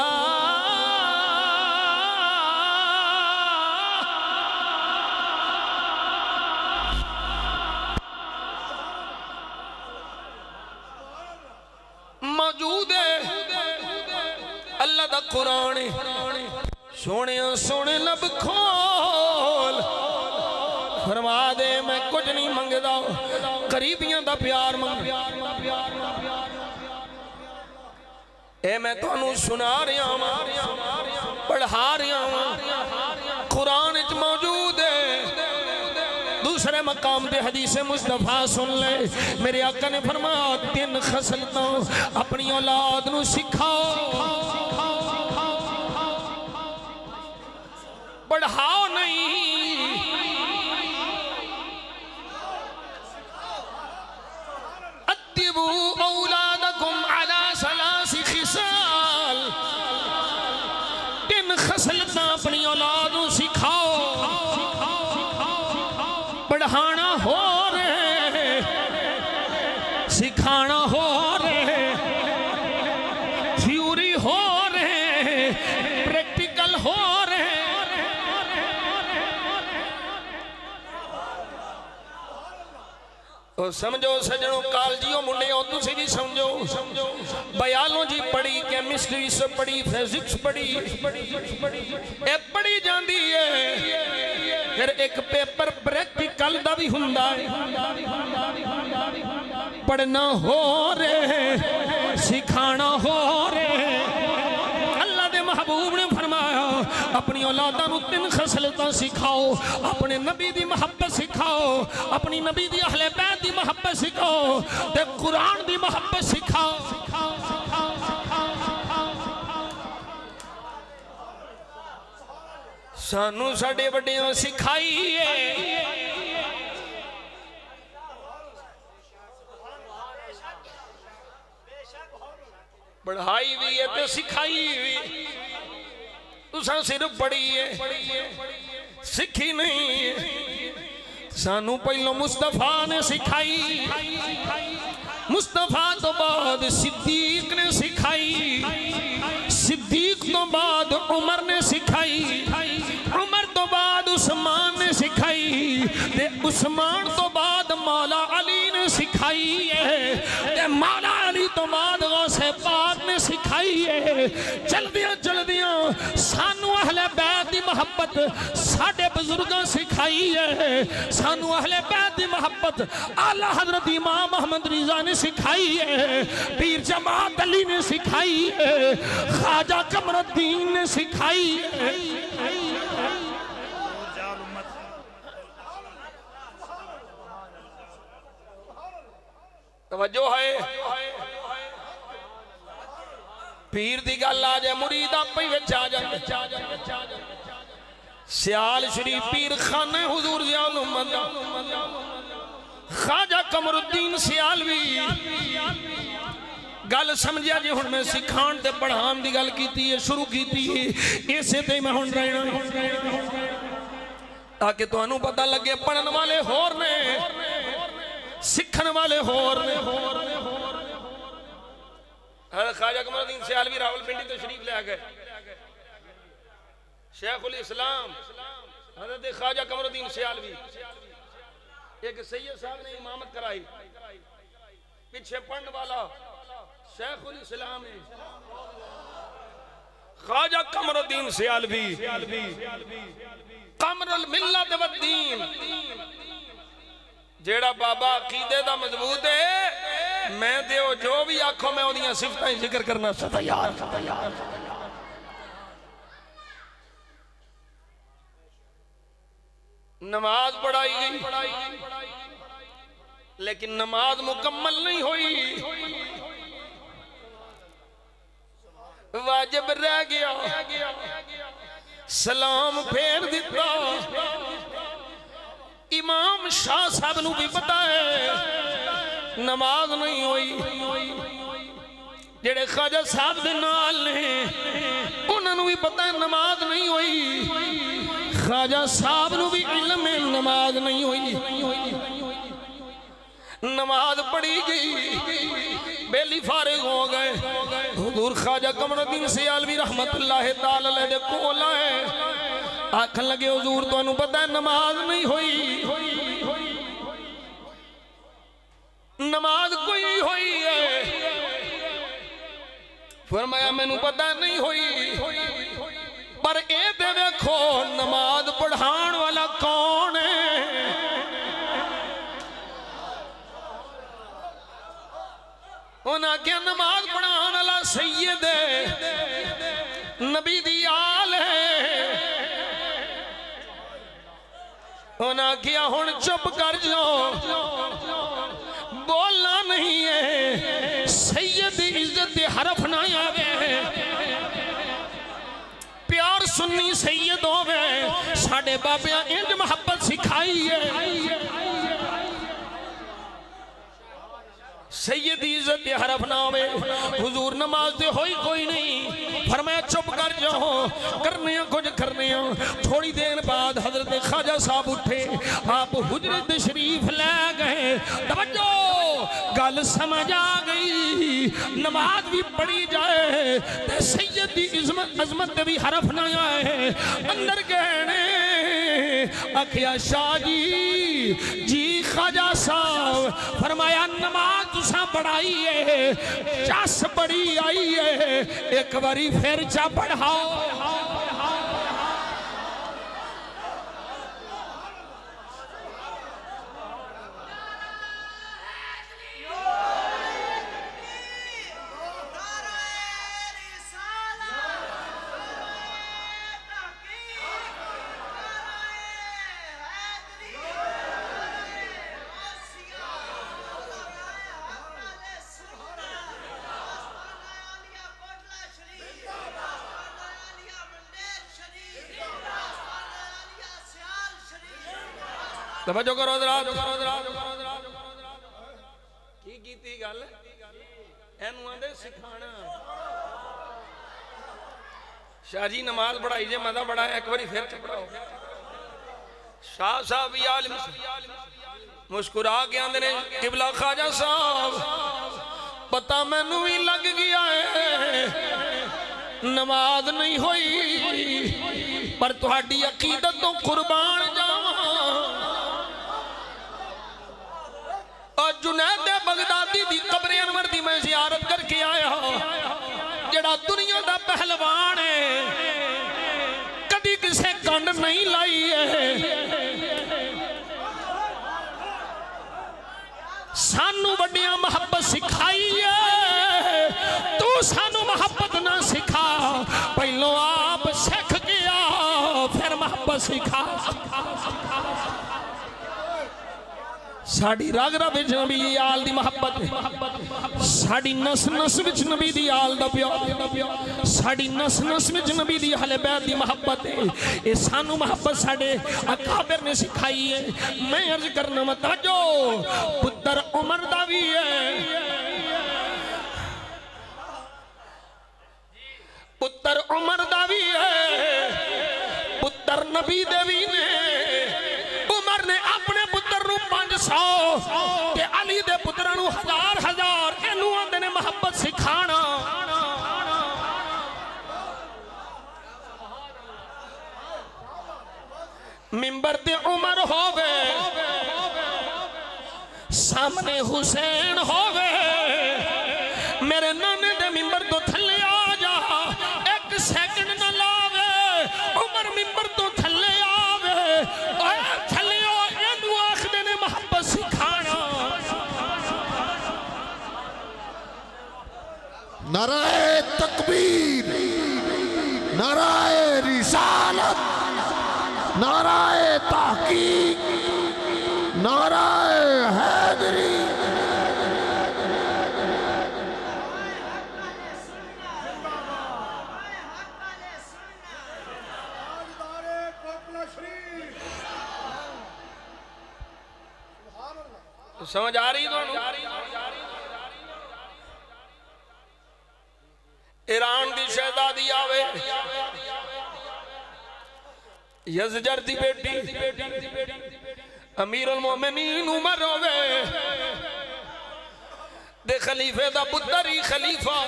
मौजूद है अल्लाह दा कुरान सोने सोने लब खोल फरमा दे मैं कुछ नहीं मंगदा करीबियां दा प्यार मंग। ए मैं तुहानू सुना रहा पढ़ा रहा कुरान च मौजूद है। दूसरे मकाम पे हदीस मुस्तफा सुन ले मेरे आका ने फरमाया 3 खसलतां अपनी औलाद नू सिखाओ पढ़ाओ नहीं। अद्दिबू औलादकुम अला सलासी खिसाल 3 खसलतां अपनी औलाद नू सिखाओ पढ़ाना हो रे सिखाना हो रे थ्योरी हो रे प्रैक्टिकल हो रे। समझो सजनों कालजियो मुंडियो तुसी भी समझो बायोलॉजी पढ़ी केमिस्ट्री से पढ़ी फिजिक्स पढ़ी ए पढ़ी जाती है फिर एक पेपर प्रैक्टिकल दा भी हुंदा है पढ़ना हो रे सिखाना हो रे। अल्लाह दे महबूब ने फरमाया अपनी औलादा नू 3 खसलतां सिखाओ अपने नबी दी मोहब्बत सिखाओ अपनी नबी दी अहले बैत दी मोहब्बत सिखाओ ते कुरान दी मोहब्बत सिखाओ। सानू साडे वड्डियां सिखाई है पढ़ाई भी है तो सिखाई भी तुसा सिर्फ पढ़ी है सीखी नहीं। सानू पहलो मुस्तफा ने सिखाई मुस्तफा तो बाद सिद्दीक ने सिखाई सिद्दीक तो बाद उमर ने सिखाई उमर तो बाद उस्मान ने सिखाई ते उस्मान तो बाद मौला अली ने सिखाई है ते मौला अली तो बाद गौसे पाक ने सिखाई है। जल्दियां जल्दियां सानू अहले बैत दी मोहब्बत साडे बुजुर्गां सिखाई है सानू अहले बैत दी मोहब्बत आला हजरत इमाम अहमद रिजा ने सिखाई है पीर जमात अली ने सिखाई है ख्वाजा कमरुद्दीन ने सिखाई है। तवज्जो है पीर दी गल आ जाए मुरीद आपे विच आ जाए। सियाल शरीफ पीर खाने हुजूर ज़ियाउल उम्मत ख्वाजा कमरुद्दीन सियालवी गल समझिया जी हुण मैं सिखाण ते पढ़ाण दी गल कीती है शुरू कीती है इसे ते मैं हुण रहना ताकि तुहानू पता लगे पढ़न वाले होर ने सीखण वाले होर ने। ख्वाजा कमरुद्दीन सियालवी रावलपिंडी तो शरीफ ले गए शेखुल इस्लाम हज़रत ख्वाजा कमरुद्दीन सियालवी एक सैयद साहब ने इमामत कराई पीछे पढ़ने वाला शेखुल इस्लाम है ख्वाजा कमरुद्दीन सियालवी कमरुल मिल्लत वद्दीन जेड़ा बाबा अकीदे दा मजबूत है मैं ते जो भी आखो मैं ओदियां सिफतां जिक्र करना तैयार। नमाज पढ़ाई गई लेकिन नमाज मुकम्मल नहीं हुई वाजिब रह गया सलाम फेर दिता। इमाम शाह साहब नू भी पता है नमाज नहीं हुई जेड़े ख्वाजा साहब दे नाल ने उन्होंने भी पता है नमाज नहीं हुई ख्वाजा साहब नू भी इल्म में नमाज नहीं हुई नमाज पढ़ी गई, बेली फारिग हो गए। हुजूर ख्वाजा कमरुद्दीन सियालवी रहमतुल्लाह ताला अलैह दे कोल आए, आखन लगे हुजूर तुहानू पता है नमाज नहीं हुई, नमाज कोई हुई है। फरमाया मैनू पता नहीं हुई, पर ए ते देखो नमाज पढ़ाण वाला कौन है। उन्हें क्या नमाज पढ़ाने वाला सैयद नबी दी आल है। उन्हें क्या हुण चुप कर जाओ, बोलना नहीं है, सैयद दी इज्जत दे हरफ ना आवे, प्यार सुन्नी सैयद होवे। साडे बाबिया इंज मोहब्बत सिखाई है, सैयद इज्जत हरफ ना होवे। हुजूर नमाज दे होई कोई नहीं, फरमाया चुप कर जाओ, करने कुछ करने। थोड़ी देर बाद हजरत ख्वाजा साहब उठे, आप हुजरे तशरीफ ले गए। तवज्जो, गल समझ आ गई, नमाज भी पढ़ी जाए ते सैयद दी इज्जत अजमत भी हरफ ना आए। अंदर गए आखिया शाह जी ख्वाजा साहब, फरमाया नमाज तुसा पढ़ाई है, चस बड़ी आई है, एक बारी फिर चा पढ़ाओ। तवज्जो करो जरा, की कीती गल एनू आंदे सिखाना। शाह जी नमाज पढ़ाई जे मजा बड़ा है, एक बारी फिर पढ़ाओ। शाह साहब भी आलिम मुस्कुरा के आंदे ने, किबला ख्वाजा साहब पता मैनू भी लग गया है नमाज नहीं हुई, पर तुहाडी अकीदत तो कुर्बान जावां। जुनैद बगदादी दी कब्र अनवर दी मैं जियारत करके आया, जेड़ा दुनिया दा पहलवान है, कदी किसे कंड नहीं लाई है। सानू वड्डियां मोहब्बत सिखाई है, तू सानू मोहब्बत ना सिखा, पहलो आप सीख गया फिर मोहब्बत सिखा। साड़ी रग रग विच नबी दी आल दी मोहब्बत, साड़ी नस नस विच नबी दी आल दा प्यार, साड़ी नस नस विच नबी दी अहले बैत दी मोहब्बत है। ये सानू मोहब्बत साडे अकाबिर ने सिखाई है। मैं अर्ज करना मत जो पुत्र उमर दा भी है, पुत्र उमर दा भी है, पुत्र नबी दे भी ने। उमर ने अपने पुत्र नू 500 ते अली दे पुत्रा नू 1000 इनू आंदे ने मोहब्बत सिखाना। मिंबर ते उमर होवे, सामने हुसैन होवे, मेरे नाने दे मिंबर तो थल्ले आ जा, एक सेकंड न लावे। उमर मिंबर तो थल्ले आवे, थल्ले इनू आखदे ने मोहब्बत सिखाना। नाराए तकबीर, नाराए रिसालत, नाराए तहकीक, नाराए हैदरी। समझ आ रही? ईरान की शहजादी आवे, यज़जर दी बेटी, अमीरुल मोमिनीन उमर होवे, दे खलीफे दा पुत्तर ही खलीफा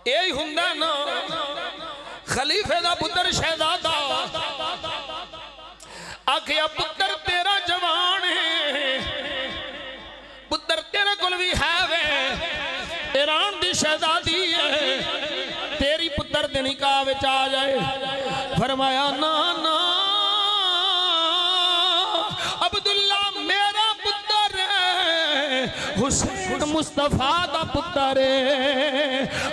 यही हुंदा ना खलीफे दा पुत्तर शहजादा आखिया पुत्तर तेरा जवान है पुत्तर तेरे कोल भी है वे ईरान दी शहजादी है तेरी पुत्तर दे निकाह विच आ जाए फरमाया ना ना अब्दुल्ला मेरा पुत्तर हुसैन मुस्तफा दा पुत्तर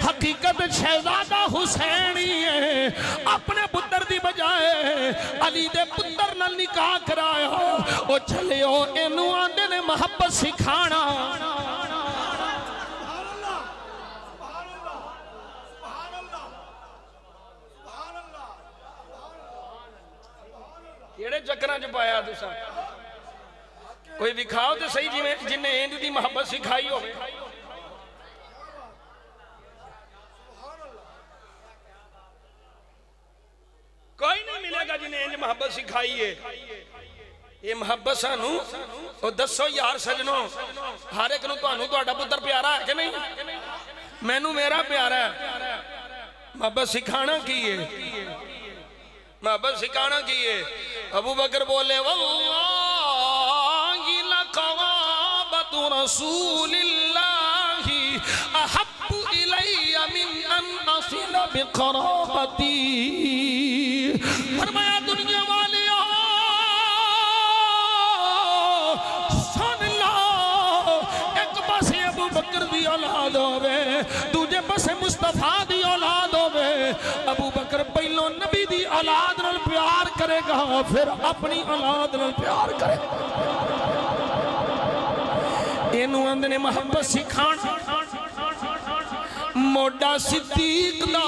हकीकत शहजादा हुसैनी है अपने पुत्र दी बजाय अली दे पुत्र नाल निकाह कराया ओ चलियो इनू आंदे ने मोहब्बत सिखाना केड़े चक्करां च पाया तुसा कोई विखाओ तो सही जिवें जिन्हें इंज दी मोहब्बत सिखाई होवे कोई नहीं मिलेगा जिन्हें इंज मोहब्बत सिखाई है ये मोहब्बत सानू और दसो यार सजनों हर एक नूं तुहानू तुहाडा पुत्र प्यारा है कि नहीं मैनू मेरा प्यारा है मोहब्बत सिखाना की है मोहब्बत सिखाना की है अबू बकर बोले वल्लाहि लक़वाबतु रसूलिल्लाहि अहब्बु इलैया मिन अन असिल बिक़राबती फरमाया दुनिया वालियों सुन लो एक पासे अबू बकर दी औलाद होवे दूजे पासे मुस्तफा दी औलाद होवे अबू बकर पहलो नबी दी औलाद नाल प्यार करेगा फिर अपनी औलाद नाल प्यार करेगा इनू आंदे ने मोहब्बत सिखाना मोडा सिद्दीक दा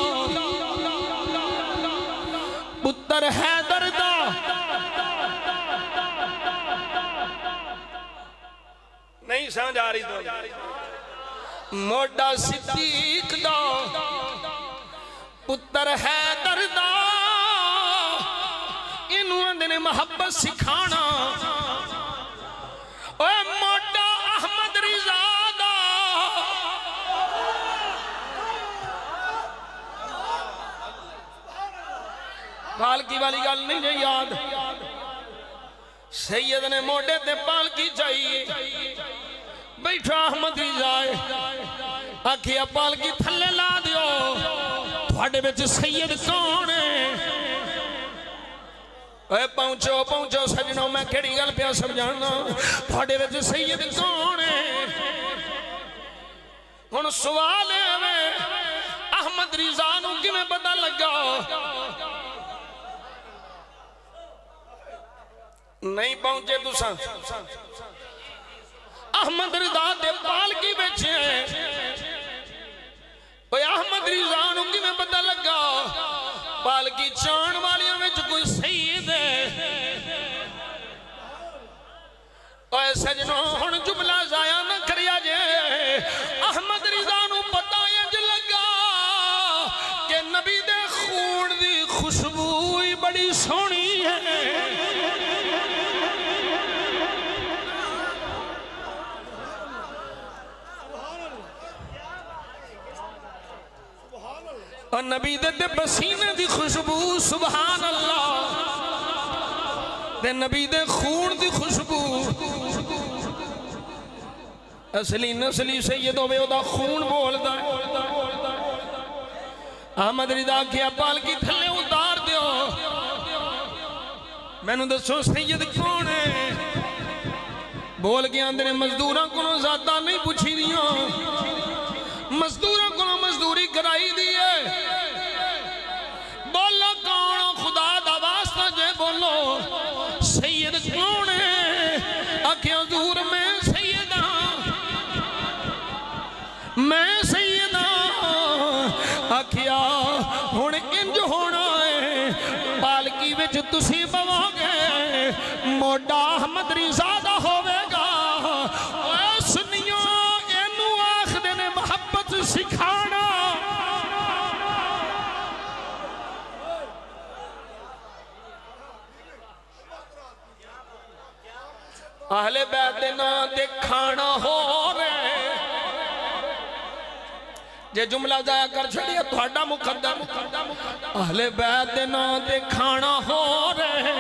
पुत्र हैदर दा नहीं समझ आ रही तो मोडा सिद्दीक दा पुत्र हैदर दा इनू आंदे ने मोहब्बत सिखाना ओए मोडा अहमद रिजा दा पालकी वाली गल नहीं जे याद सैयद ने मोडे ते पालकी चाहिए बैठा अहमद रिजा आखिया पालकी थल्ले ला दियो थोड़े विच सैयद कौन है पहुंचो पहुंचो सजनों मैं केड़ी गल पिया समझाना थोड़े विच सैयद कौन है हुण सवाल है अहमद रिजा नूं किवें पता लगा नहीं पहुंचे तुसा अहमद रिजा दे पालकी विच अहमद रिजा नूं किवें पता लगा पालकी चाण वालियां विच कोई सईद है ओए सजनों हुण जुमला जाया ना करिया जे अहमद रिजा नूं पता इंज लगा कि नबी दे खून दी खुशबू ही बड़ी सोहनी है और नबी दे पसीने दी खुशबू सुभान अल्लाह ते नबी दे खून दी खुशबू असली नस्ली सैयद होवे ओदा खून बोलदा अहमद रिजा आखिया पालकी थल्ले उतार दियो मैनू दसो सैयद कौन है बोल के आंदे ने मजदूरां कोलों ज़ादा नहीं पुछी दियां मजदूरों को मजदूरी कराई दी है बोलो कौन खुदा दा वास्ता जे बोलो सैयद कौन है आखिया हुजूर मैं सैयद आखिया हुण इंज होना है पालकी विच तुसी बवोगे मोडा अहमद रिजा दा होवेगा सुनियो इनू आखदे ने मोहब्बत सिखाना अहले बैत दे नां ते खाना हो रहा जे जुमला जाया कर छड़िया थोड़ा मुकद्दम अहले बैत दे नां ते खाना हो रहे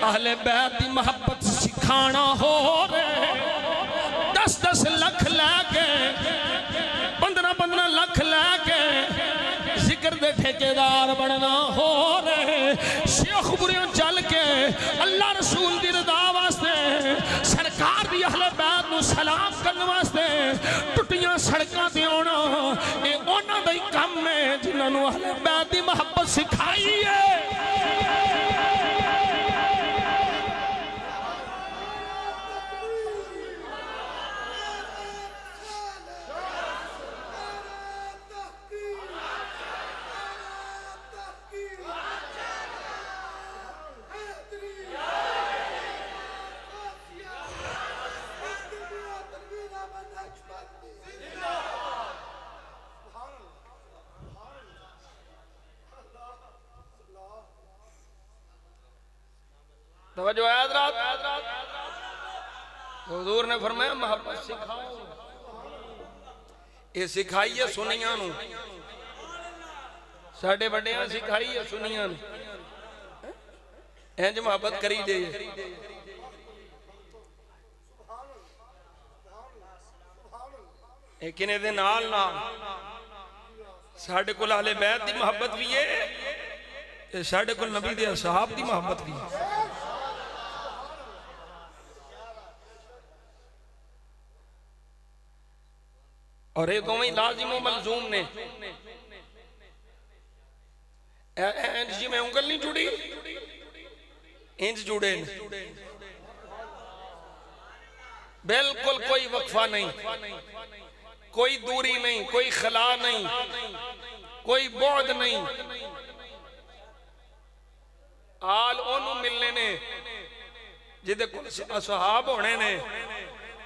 अहले बैत दी मोहब्बत सिखाना हो रहे 10-10 लख लैके 15-15 लख लैके जिक्र दे ठेकेदार बनना हो रहे शेख बुरियों चल के अल्लाह रसूल दी रदा वास्ते सरकार दी अहले बैत नू सलाम करने वास्ते टुटियां सड़कों ते आना ये उन्हां दा ही काम है जिन्हां नू अहले बैत दी मोहब्बत सिखाई है। तवज्जो है हज़रात हुजूर ने फरमाया मोहब्बत सिखाओ ये सिखाइए सुनियां नू साडे वड्डियां सिखाइए सुनियां नू इंज मोहब्बत करी दे लेकिन इहदे नाल नाल साडे कोल अहले बैत दी मोहब्बत भी है ते साडे कोल नबी दे असहाब दी मोहब्बत भी है। और ये दोवें लाजिम मलजूम ने इंज जी में उंगल नहीं जुड़ी इंज जुड़े बिल्कुल कोई वक्फा नहीं कोई दूरी नहीं कोई खला नहीं कोई बौद नहीं आल ओनू मिलने ने जिदे कोल असहाब होने ने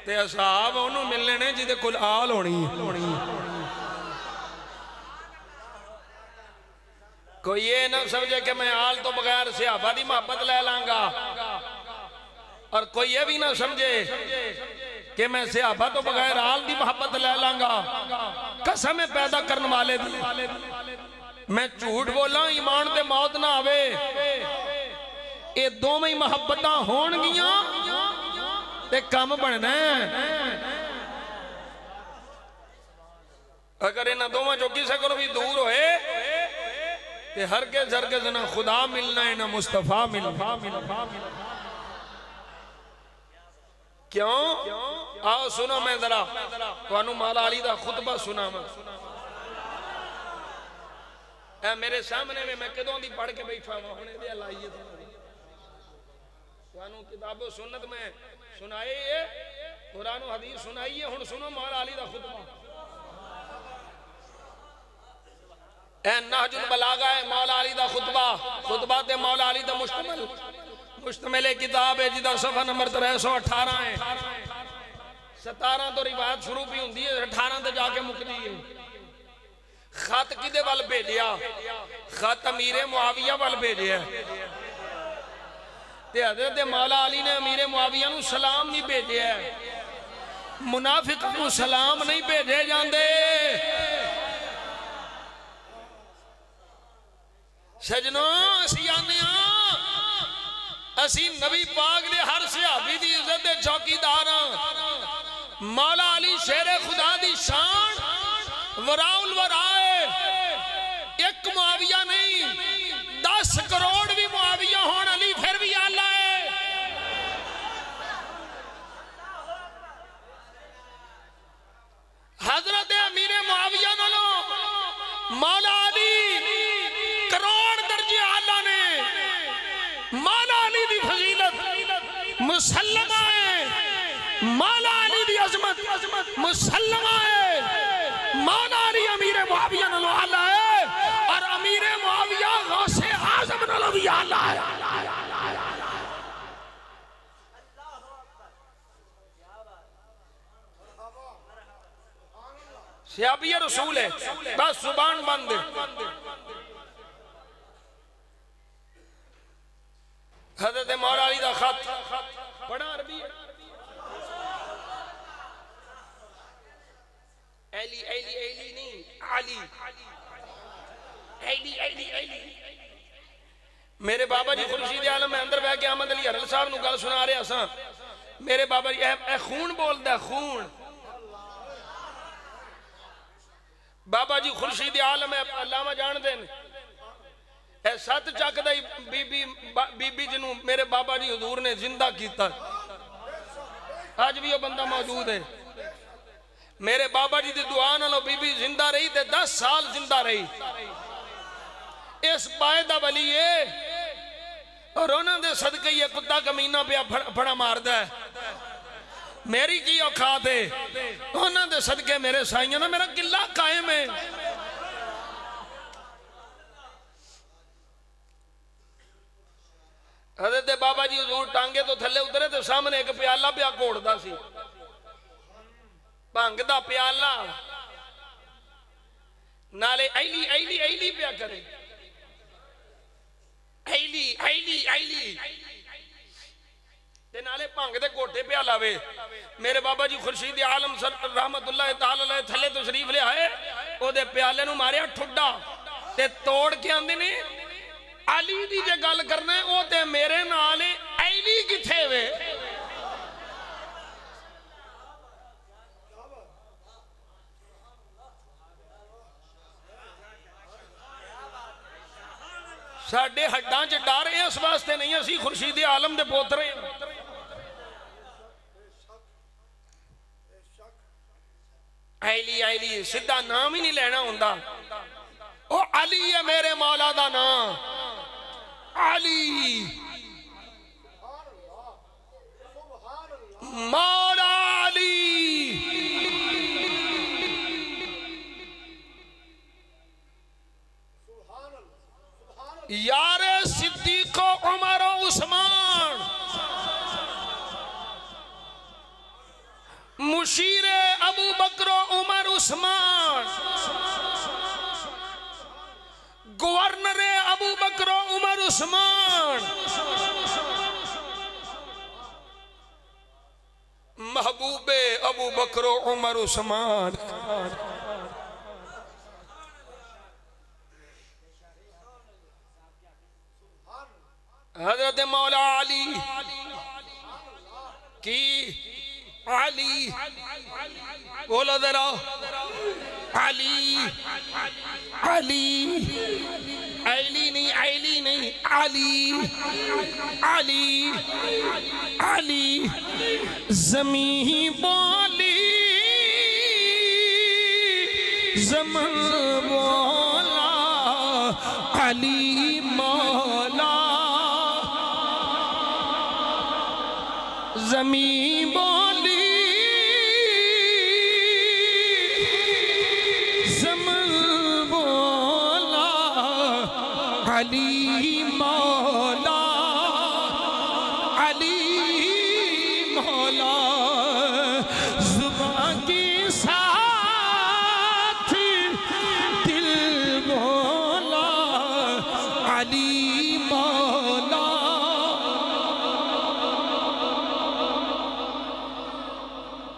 ते असहाब ओनू मिलने ने जिदे कोल आल होनी कोई ये ना समझे कि मैं आल तो बगैर सहाबा दी मोहब्बत ले लांगा और कोई ये भी ना समझे कि मैं सहाबा तो बगैर आल दी मोहब्बत ले लांगा। कसम पैदा करने वाले दी मैं झूठ बोला ईमान ते मौत ना आवे ये दोवें मोहब्बत होणगियां ते काम बनना अगर इन्हां दोवां चों किसे कोलों भी दूर होए ते हरगिज़ हरगिज़ ना खुदा मिलना है ना मुस्तफा मिलना। क्यों आओ सुनो मैं जरा तुहानू मौला अली दा खुतबा सुनावां ए मेरे सामने में मैं कदों दी पढ़ के बैठा हुआ हुणे दे लाइए तुहानू किताब सुन्नत में सुनाई है कुरान हदीस सुनाई है हुण सुनो मौला अली दा खुतबा ए नहजुल बलागा है मौला अली दा खुतबा ते मौला अली दा मुश्तमिल किताब है जिदा सफा नंबर 318 है 17 तो रिवायत शुरू भी हुंदी है 18 ते जाके मुकदी है। खत किदे वल भेजिया खत अमीरे मुआविया वल भेजिया ते हज़रत मौला अली ने अमीरे मुआविया नू सलाम नहीं भेजिया मुनाफिकां नू सलाम नहीं भेजे जांदे। सजनों असीं आने असी नबी पाक दे हर सहाबी दी इज्जत दे चौकीदार हां। मौला अली शेरे खुदा दी शान वराउल वराए एक मुआविया नहीं 10 करोड़ भी मुआविया होण अली फिर भी आला है। हजरत अमीरे मुआविया नालों मौला अली करोड़ दर्जे आला ने। मौला अली दी फजीलत मुसल्लमा है मौला अली दी अजमत मुसल्लमा है। मौला अली अमीरे मुआविया नालों आला है और अमीरे मुआविया गौसे आजम नालों भी आला है। सहाबी रसूल है बस जुबान बंद हज़रत मौला अली दा खत पढ़ा अरबी एली एली एली नहीं आली ऐली ऐली ऐली। मेरे बाबा जी खुर्शीद आलम मैं अंदर बह के अहमद अली हरल साहब नूं गल सुना रहा सा। मेरे बाबा जी ए खून बोलदा खून। बाबा जी खुर्शीद आलम अल्लामा जान देन ए सत चक दा बीबी बीबी जिन्हों मेरे बाबा जी हजूर ने जिंदा किया, अज भी वह बंदा मौजूद है। मेरे बाबा जी की दुआ नालों बीबी जिंदा रही ते 10 साल जिंदा रही। इस बाय दा वली है और उन्होंने सदके ये कुत्ता कमीना पिया फड़ा मारदा है। मेरी की औकात है, उन्होंने सदके मेरे साइयां ना मेरा किला कायम है। हज़रत बाबा जी हजूर टांगे तो थले उतरे तो सामने एक प्याला पिया घोड़दा सी, भंग दा प्याला, नाले ऐली ऐली ऐली पिया करे, ऐली ऐली ऐली ते नाले भंग दे घोटे पिया लावे। मेरे बाबा जी खुर्शीद आलम सर रहमतुल्लाह ताला अलैह थले तशरीफ ले आए, ओदे प्याले नूं मारिया ठुड्डा ते तोड़ के आंदे ने अली दी जे गल करना ओ ते मेरे नाल ऐली किथे वे। साडे हड्डां च डर इस वास्ते नहीं, असी खुर्शीद आलम दे पोतरे। ऐली ऐली सीधा नाम ही नहीं लेना हुंदा, ओ अली है मेरे मौला दा नाम अली, मौला अली। यारे सिद्दीक उमर उस्मान, मुशीरे अबू बकर उमर उस्मान, गवर्नर अबू बकर उमर उस्मान, महबूबे अबू बकर उमर उस्मान। हजरत मौला अली की अली बोलो जरा अली अली ऐली नहीं ऐली नहीं अली अली अली। ज़मीं बोली ज़मन बोला अली मौला, ज़मीं बोली ज़मन बोला अली मौला अली मौला। ज़ुबान के साथ दिल बोला अली मौला।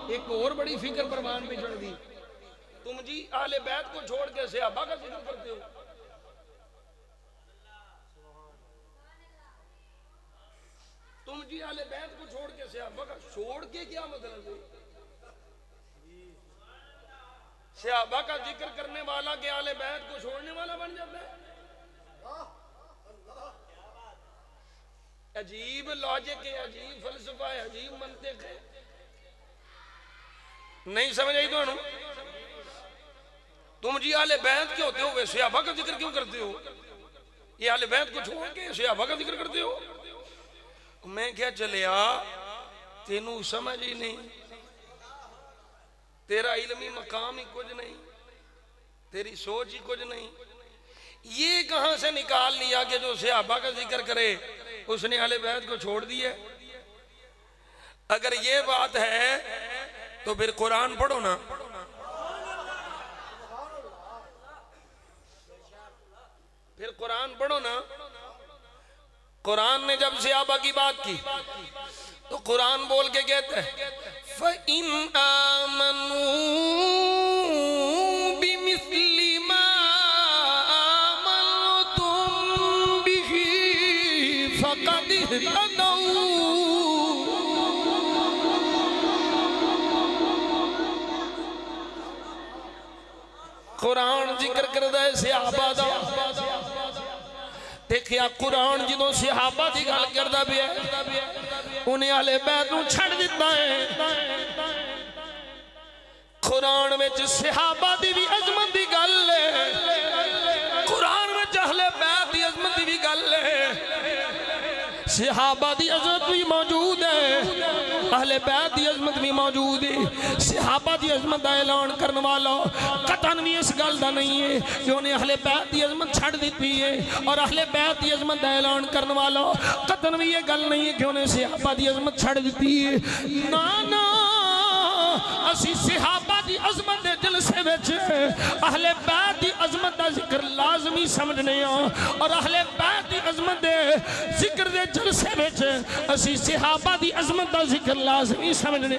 एक और बड़ी फिक्र परवान पे चढ़ दी, तुम जी आले बैत को छोड़ के सहाबा का जिक्र करते हो। तुम जी आले बैत को छोड़ के सहाबा का, छोड़ के क्या मतलब है? सहाबा का जिक्र करने वाला के आले बैत को छोड़ने वाला बन जाता है? अजीब लॉजिक है, अजीब फलसफा है, अजीब मंतिक है। नहीं समझ आई तो? तुम जी आले बैत के होते हो, वे सहाबा का जिक्र क्यों करते हो? ये आले बैत को छोड़ के सहाबा का जिक्र करते हो। मैं क्या चलिया, तेनू समझ ही नहीं, तेरा इल्मी मकाम ही कुछ नहीं, तेरी सोच ही कुछ नहीं। ये कहां से निकाल लिया कि जो सहाबा का जिक्र करे उसने आले बैत को छोड़ दिया? अगर ये बात है तो फिर कुरान पढ़ो ना। फिर कुरान पढ़ो ना। कुरान ने जब सहाबा की बात की तो कुरान बोल के कहता है फ़इन आमनू बिमिस्लि कुरान जिक्र करदा है सहाबा दा देखिया कुरान जो सहाबा की गल करदा पिया उन्हें आले बैत नूं छड़ दिता है कुरान में सहाबा की भी अजमत की गल है कुरान में अहले बैत की अजमत की भी गल है सहाबा की अजमत भी मौजूद है अहले बैत की अजमत भी मौजूद है सहाबा की अजमत का ऐलान करने वाला कतन भी इस गल का नहीं है कि उन्हें अहले बैत की अजमत छड़ दी है और अहले बैत की अजमत का ऐलान करने वाला कतन भी ये गल नहीं है कि उन्हें सहाबा की अजमत छड़ दी है ना ना असी सहाबा की अजमत के जलसे विच अहले बैत की अजमत का जिक्र लाजमी समझने और अहले बैत की अजमत के जिक्र के जलसे विच असी सहाबा की अजमत का जिक्र लाजमी समझने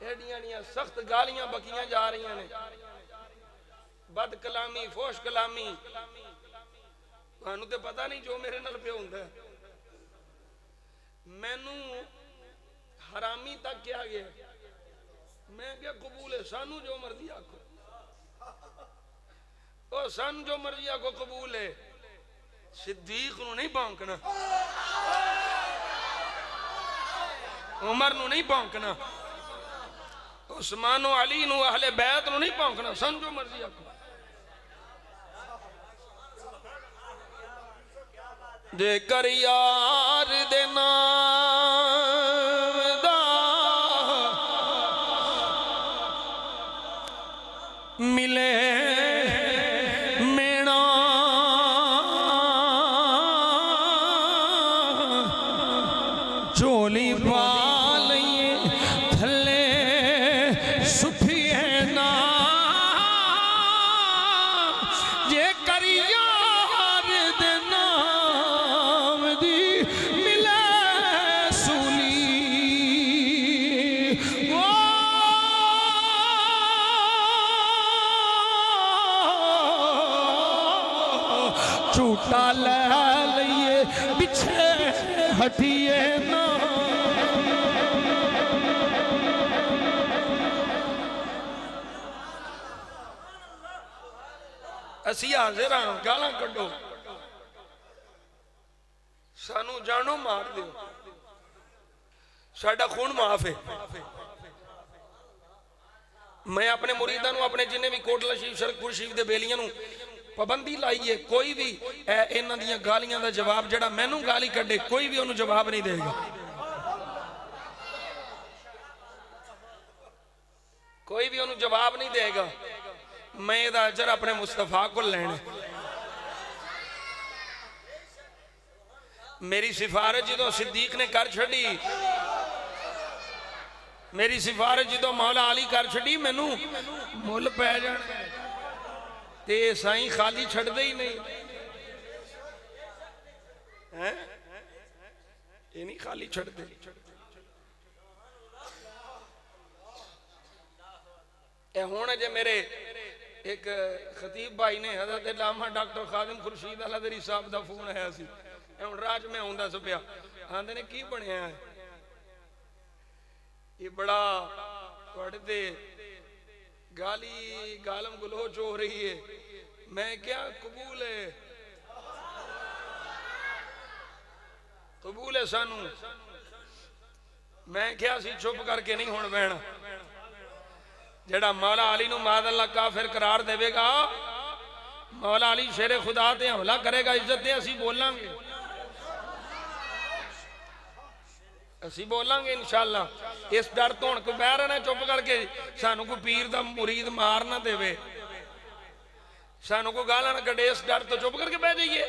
एडियां सख्त गालियां बकियां जा रही ने बद कलामी फोश कलामी तो पता नहीं जो मेरे नाल पे हुंदा मैनू हरामी तक क्या गया मैं क्या कबूल है सानू जो मर्जी आखो ओ सन जो मर्जी आखो कबूल है सिद्दीक नू नहीं भौंकना उमर नू नहीं भौंकना उस्मान अली नू अहले बैत नू नहीं भौंकना सन जो मर्जी आखो जेकर यार दे नाम दा मिले मेणा चोली पा लइए थले सुठिए ना जेकर यार दे नाम दी मिले सूली झूठा ले लइए पीछे हटिए ना असी हाजिर हाँ गालां कड्डो सानू जानो मार दो साडा खून माफ है मैं अपने मुरीदां नूं अपने जिन्हें भी कोटला शरीफ शरकपुर शरीफ दे बेलियां नूं पाबंदी लाई है कोई भी इन्हां दियां गालियां दा जवाब जिहड़ा मैनू गाली कड्डे कोई भी उन्हें जवाब नहीं देगा कोई भी उन्हें जवाब नहीं देगा मैं इहदा अजर अपने मुस्तफा को लेना मेरी सिफारिश जो सिद्दीक ने कर छड़ी मेरी सिफारिश जो मौला अली कर छड़ी मैनू मुल पै जाना ते साईं खाली छड़दे ही नहीं है ये नहीं खाली छड़दे हुण जे मेरे एक खतीब भाई ने हज़रत लामा डॉक्टर खादिम खुर्शीद अलहदरी साहब का फोन आया सी हुण राज में आउंदा सी पिया आंदे ने की बनया है ये बड़ा तुहाडे ते गाली गालम गलोच हो रही है मैं क्या कबूल है सानू मैं क्या सी चुप करके नहीं हुण बहना जेड़ा मौला अली नू मादल्ला काफिर करार देवेगा मौला अली शेरे खुदा ते हमला करेगा इज्जत दे असी बोलांगे असी बोलांगे इंशाअल्लाह इस डर तो हुण कोई बह रहना चुप करके सानू कोई पीर दा मुरीद मार ना देवे सानू कोई गालां ना कढे इस डर तो चुप करके बह जाइए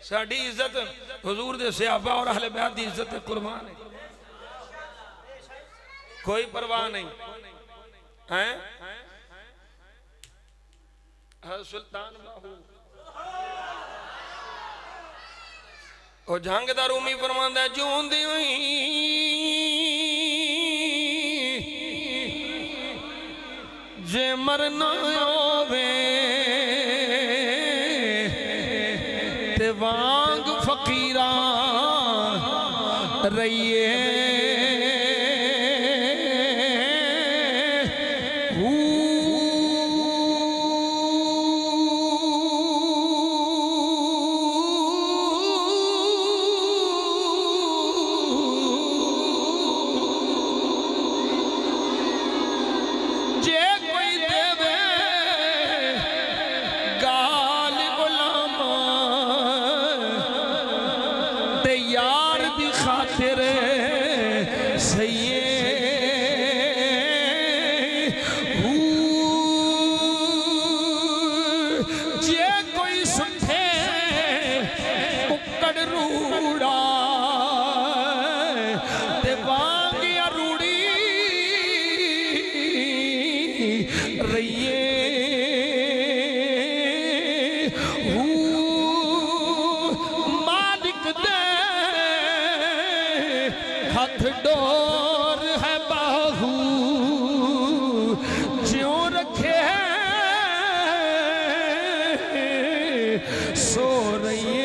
साडी इज्जत हुजूर दे सहाबा और अहले बैत दी इज्जत ते कुर्बान है कोई परवाह नहीं है सुल्तान बाहू ओ जंग दा रूमी फरमांदा जूंदी हुई जे मरना होवे ते वांग फकीरा रहिए हाथ डोर है बाहू ज्यों रखे सो रही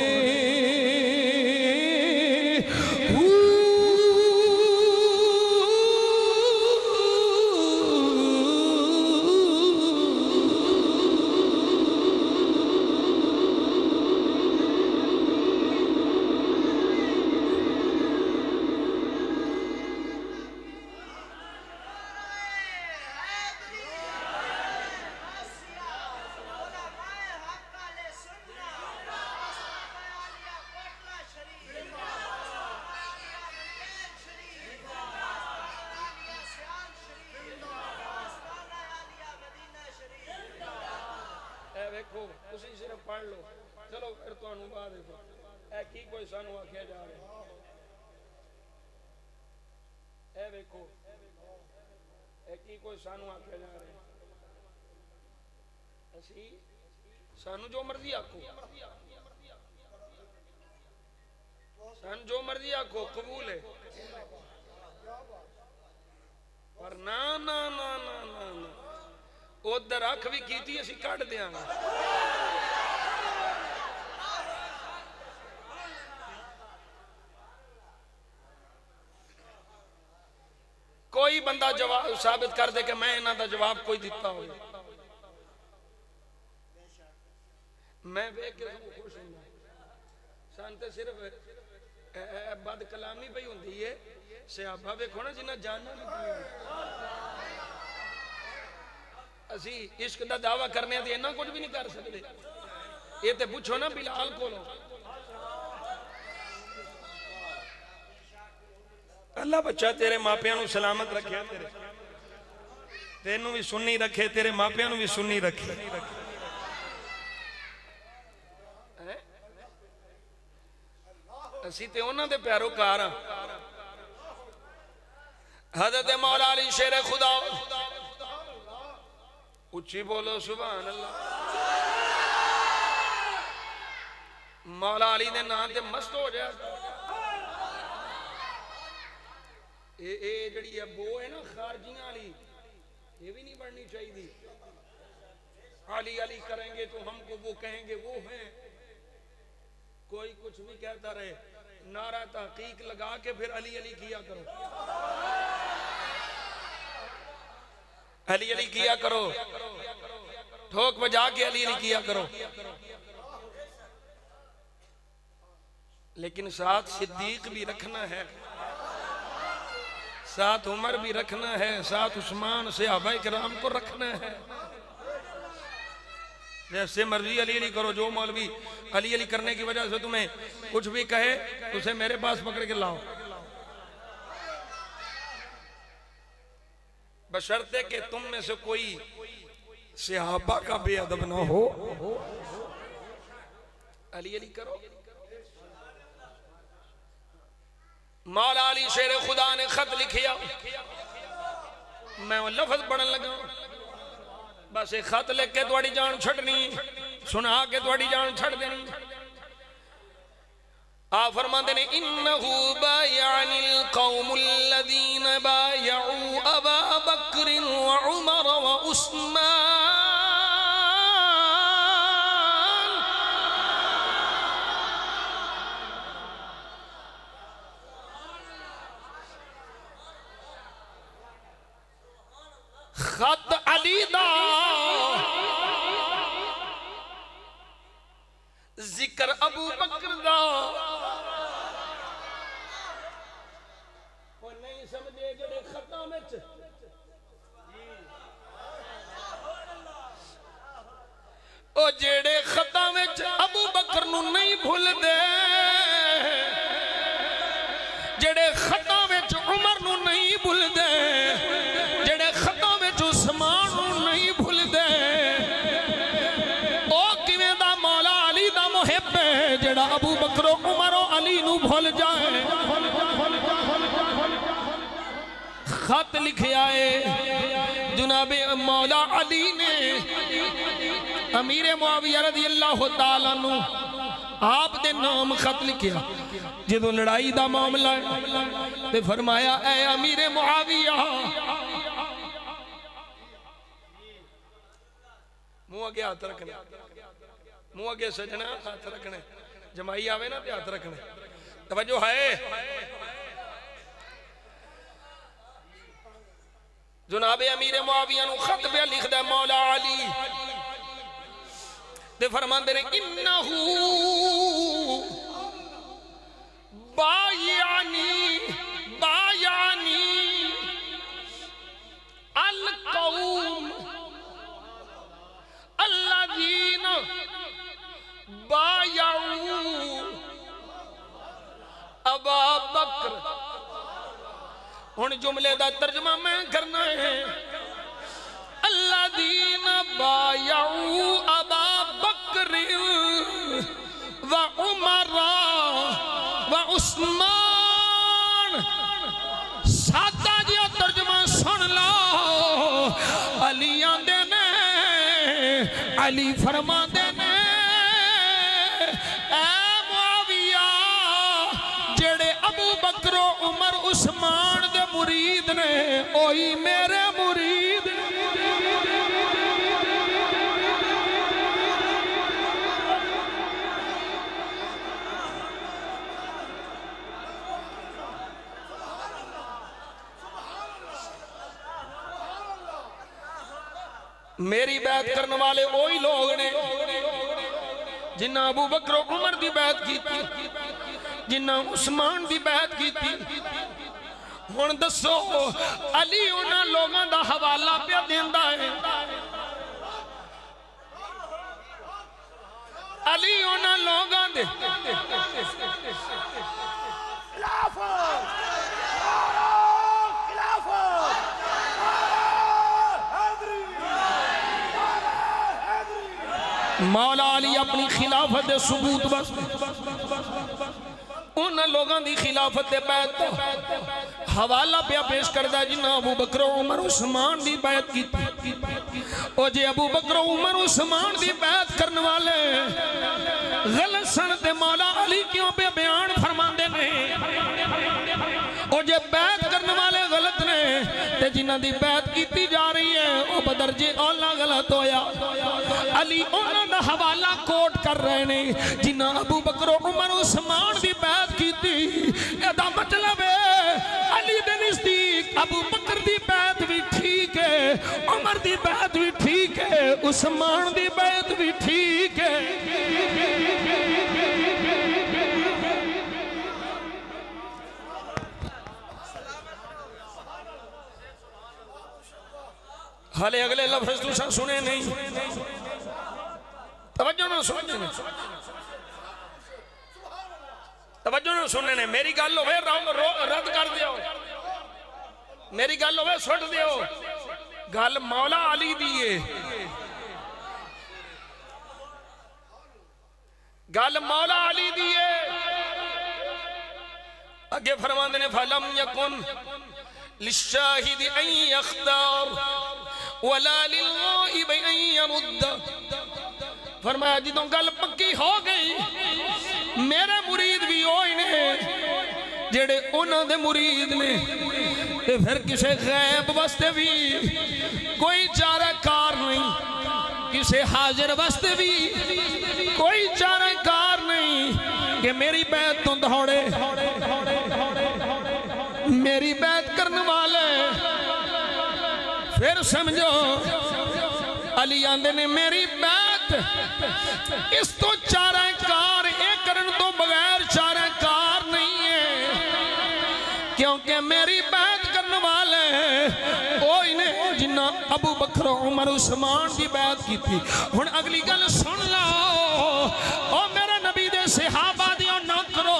देखो तुसी सिर्फ पढ़ लो चलो फिर तुहानू बाद देखो ए की कोई सानू आख्या जा रहा है देखो ए की कोई सानू आख्या जा रहा है असी सानू जो मर्जी आखो सन जो मर्जी आखो कबूल है पर ना ना ना ना ना ना उधर अख भी की असी कट देंगे कोई बंदा जवाब साबित कर दे कि मैं इन्हां दा जवाब कोई दिता हो मैं वेख के खुश हूं सन ते सिर्फ बद कलामी पई हुंदी है सहाबा वेखो ना जिन्हां जाना असी इश्क का दावा करने ते इन्ना कुछ भी नहीं कर सकते ये तो पूछो ना बिलाल कोलों अल्लाह बच्चा तेरे मापियां नू सलामत रखे तेरे तेनू भी सुन्नी रखे तेरे मापियां नू भी सुन्नी रखे असी ते उन्हां दे पैरोकार हां हज़रत मौला अली शेर खुदा उच्ची बोलो सुभान अल्लाह मौला अली दे नाम ते मस्त हो जाए ये जड़ी है बो है ना खारजियां वाली ये भी नहीं बढ़नी चाहिए अली अली करेंगे तो हमको वो कहेंगे वो हैं कोई कुछ भी कहता रहे नारा तहकीक लगा के फिर अली अली किया करो अली अली किया करो ठोक बजा के अली अली किया करो लेकिन साथ सिद्दीक भी रखना है साथ उमर भी रखना है साथ उस्मान सहाबा किराम को रखना है जैसे मर्जी अली अली करो जो मौलवी अली अली करने की वजह से तुम्हें कुछ भी कहे उसे मेरे पास पकड़ के लाओ बशर्ते कि तुम में से कोई सहाबा का बेअदब ना हो अली अली करो मौला अली शेर खुदा ने खत लिखिया मैं वो लफ्ज पढ़न लगा बस एक खत लिख के थोड़ी जान छड़नी सुना के थोड़ी जान छड़ देनी आ फरमाते ने इन्नहु बायअनिल कौमुल लदीन बायअू अबा बकर व उमर व उस्मान। खत अली दा जिक्र अबू बकर दा नहीं समझे जेड़े खतां विच ओ जेड़े खतां विच अबू बकर नू नहीं भुलदे, जेड़े खतां विच उमर नू नहीं भुलदे, जेड़े खतां विच उस्मान नू नहीं भुलदे, ओ किवें दा मौला अली दा मुहिब है जेड़ा अबू बकर उमर अली नू भुल जाए। खत लिखिया है जनाबे मौला अली ने अमीर मुआविया रज़ी अल्लाह तआला अन्हु आप दे नाम खत लिखिया। जदों लड़ाई दा मामला ते फरमाया ऐ अमीर मुआविया, मुंह अगे हाथ रखने, मुंह अगे सजना हाथ रखने, जमाई आवे ना ते हाथ रखने। तवज्जो है जनाबे अमीर मुआविया नु खत पे लिखदा मौला अली ते फरमांदे ने इन्नहू बायानी बायानी अल कौम अल्लज़ीन बायाऊ अबा बकर। हुण जुमले दा तर्जमा मैं करना है। अल्लज़ीन बायाऊ अबा बकर व उमर व उस्मान। सादा जी तर्जमा सुन लो। अली आंदे ने, अली फरमांदे ने ऐ मुआविया जेड़े अबू बकर उमर उस्मान दे मुरीद ने ओही मेरे मुरीद। मेरी बैत करने वाले वही लोग ने जिन्ना अबू बकर उमर की बैत की, जिन्ना उस्मान की बैत की। हुण दसो अली उन्हां लोगों का हवाला पे देंदा है, अली उन्हां लोगों दे मौला अली अपनी खिलाफत दे सबूत बस उन लोगों की खिलाफत दे बैत हवाला पे पेश करदा जिन्ना अबू बकर उमर उस्मान की बैत की। ओ जे अबू बकर उमर उस्मान की बैत करने वाले गलत सन ते मौला अली क्यों पे बयान फरमांदे ने? ओ जे बैत करने वाले गलत ने ते जिन्हां दी बैत की जा रही है वो बदरजे औला गलत होया। अली उन्हां दा हवाला कोट कर रहे ने जिन्हां अबू बकर उमर उस्मान की बैत की। एदा मतलब है अली दे नज़दीक अबू बकर की बैत भी ठीक है, उमर की बैत भी ठीक है, उस्मान की बैत भी ठीक है। हाले अगले लफ्ज तुसा सुने नहीं, तवज्जो ना सुने, तवज्जो ना सुनने ने। मेरी गल होवे रद्द कर दियो, मेरी गल होवे सुट दियो। गल मौला अली दी है, गल मौला अली दी है। अगे फरमांदे ने फलम यकुन लिशाहिद अन यख्तार वला लिल्गाइब अन यरुद्द। फरमाया जदों गल पक्की हो गई मेरे मुरीद भी ओही ने जेड़े उन्हां दे मुरीद ने, ते फिर किसी गैब वास्ते भी कोई चाराकार नहीं, किसी हाजिर वास्ते भी कोई चाराकार नहीं कि मेरी बैत तो दौड़े, मेरी बैत करने वाले। फिर समझो अली आंदे ने मेरी बैत इस तो चाराकार करन तो बगैर चाराकार नहीं है, क्योंकि मेरी बैत करने वाले वो इन्हें जिन्ना अबू बकर उमर उस्मान की बैत की थी। हुण अगली गल सुन लो, ओ मेरे नबी दे सहाबा दी ना करो,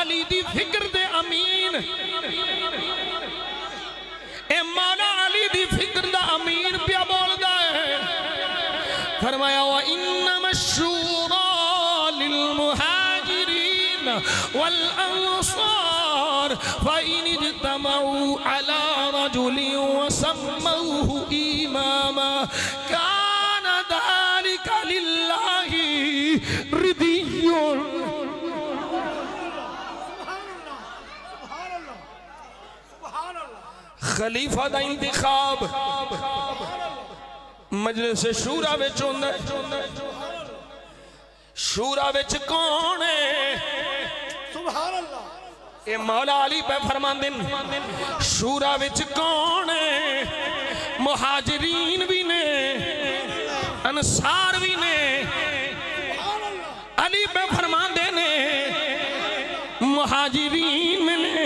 अली दी फिक्र दे अमीन, ए मौला अली दी फिक्र दा अमीन पिया बोलदा है। फरमाया वा इन्नमा शूरा लिल मुहाजिरीन वल अंसार फ़इन इज्तमऊ अला रजुलिन व सम्मऊहु इमामा कान ज़ालिका लिल्लाहि रिदियुन। खलीफा दा इंतखाब मजलिस शूरा विच होंदा है। शूरा विच कौन है? सुभान अल्लाह। ये मौला अली पे फरमांदे ने शूरा विच कौन है? मुहाजिरीन भी ने, अंसार भी ने। अली पे फरमांदे ने मुहाजिरीन ने,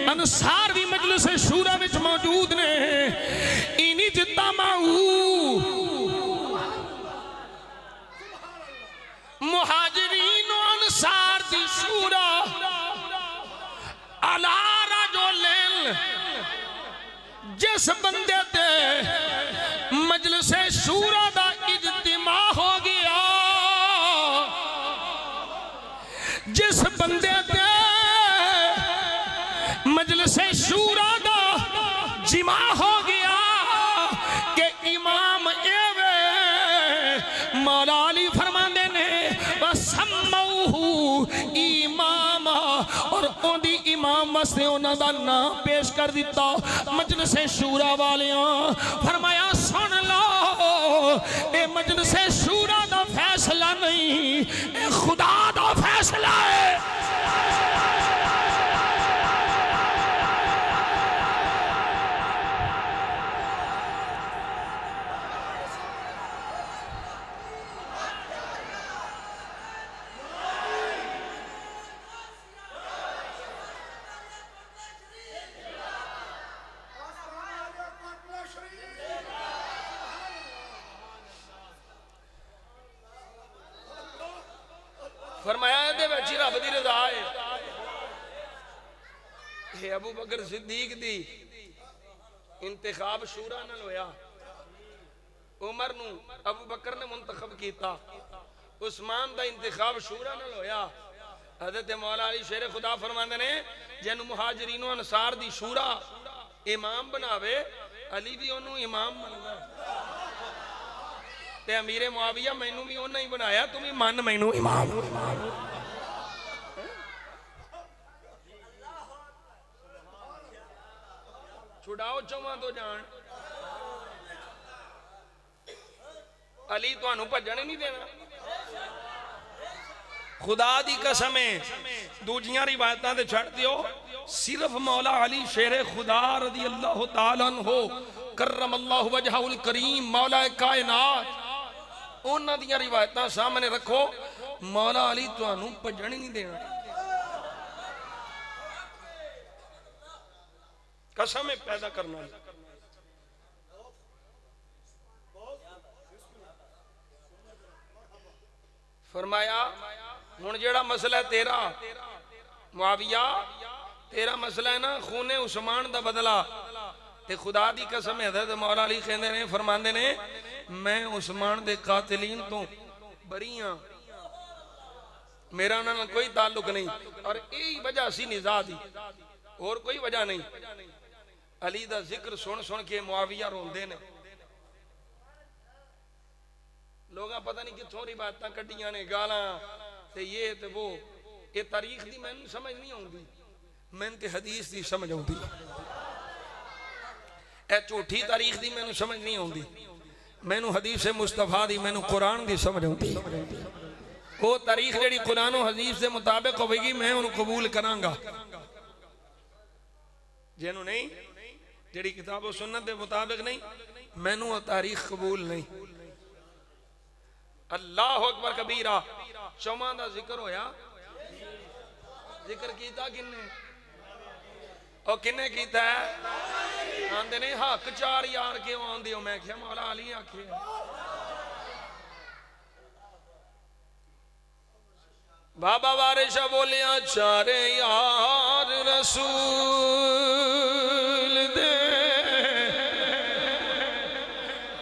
अंसार भी मजलिस शूरा विच मौजूद ने। इनी जितमाऊ मुहाजिरीन अंसार दी शूरा अला रजुलिन, जिस बंदे ते मजलिस शूरा दा इज्तिमा हो गया, जिस बंदे ते मजलिस शूरा दा जिमा हो गया कि इमाम एवे, मौला अली फरमांदे ने वसम्मऊहु इमामा, और ओंदी इमाम वास्ते उन्हां दा नाम पेश कर दिता मजलिस शूरा वालियां। फरमाया सुन लो, ए मजलिस शूरा दा फैसला नहीं, ए खुदा दा फैसला है। फरमाया दे विच रब दी रज़ा है। हे अबू बकर सिद्दीक दी इंतखाब शूरा नाल होया, उमर नू अबू बकर ने मुंतखब कीता, उस्मान दा इंतखाब शूरा नाल होया। हज़रत मौला अली शेर खुदा फरमांदे ने जिन्नू मुहाजिरीन अंसार दी शूरा इमाम बनावे, अली भी ओनू इमाम बनदा ते अमीरे मुआविया मैनू भी उन्हें ही बनाया, तुम ही मन मैनू इमाम। छुड़ाओ चौवां तो जान, अली तुहानू भजन ही नहीं देना। खुदा दी कसम है, दूजियां रिवायतां ते छड़ दियो, सिर्फ मौला अली शेरे खुदा रज़ी अल्लाह तआला अन्हु करमल्लाहु वजहुल करीम मौला कायनात, उन्हां दियां रिवायतां सामने रखो। मौला अली तुहानू भजन ही नहीं देना, कसम है पैदा करना। फरमाया हुण जेड़ा मसला है तेरा मुआविया, तेरा मसला है ना खूने उस्मान दा बदला, ते खुदा दी कसम है हज़रत मौला अली कहंदे ने फरमांदे ने मैं उस्मान दे कातिलीन तो बरी हां, मेरा उन्हां नाल कोई ताल्लुक नहीं, और यही वजह सी निज़ा दी, और कोई वजह नहीं। अली दा जिक्र सुन सुन के मुआविया रोंदे ने। लोग पता नहीं कितों रिवायतां कड्डियां ने, गालां ते ये ते वो, ये तारीख दी मैनूं समझ नहीं आउंदी, मैनूं ते हदीस दी समझ आउंदी। ए झूठी तारीख दी मैनू समझ नहीं आती, मैनू हदीस मुस्तफा दी मैनू कुरान दी समझ आती। वो तारीख जी कुरान हदीस के मुताबिक होगी मैं उन्हें कबूल करांगा, जिन्हों नहीं जी किताब सुन्नत के मुताबिक नहीं मैनू वो तारीख कबूल नहीं। अल्लाह अकबर कबीरा। चौमा का जिक्र होया, जिक्र किया किन्ने और किन्ने कीता है? आंदे नहीं हक 4 यार क्यों आंदे हो? मैं क्या मौला अली आखे बाबा वारिशा बोलिया 4 यार रसूल दे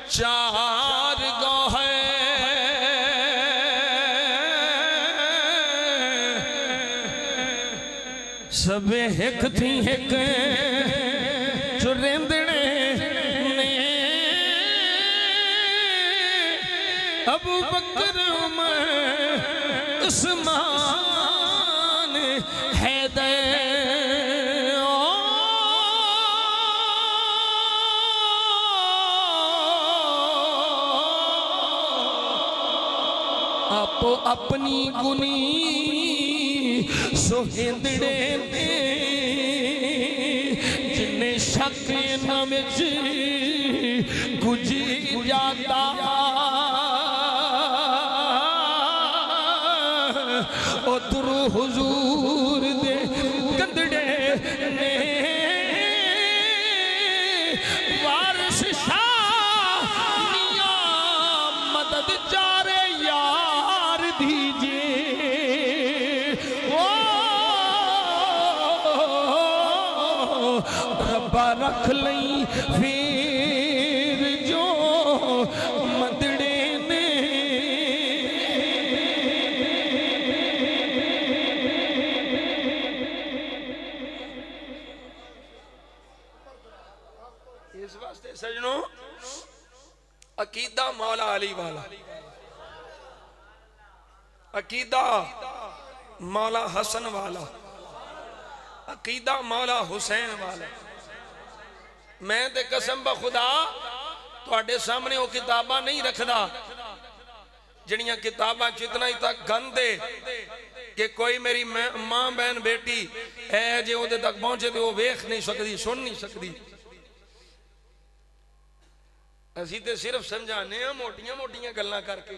4 गोहे सब हिक थी हिक चुरेंदने ने अबू बकर उमर उस्मान हैदर। आपो अपनी गुनी सोहिंदड़े ने जिन्हें शक न विच गुजी जाता उधर हुजूर दे कंदड़े ने वारिस शाह मियां मदद 4 यार दीजिए। रब्बा रख लई फिर जो मदड़े ने। इस वास्ते सजनों अकीदा मौला अली वाला, अकीदा मौला हसन वाला, अकीदा मौला हुसैन वाला। मैं ते कसम बखुदा तुहाडे सामने वो किताबां नहीं रखदा जिहड़ियां किताबां च इतना ही तक गंद है कि कोई मेरी मां बहन बेटी है जे उहदे तक पहुंचे तो वो वेख नहीं सकती, सुन नहीं सकती। असीं ते सिर्फ समझाने मोटियां मोटियां गल्लां करके,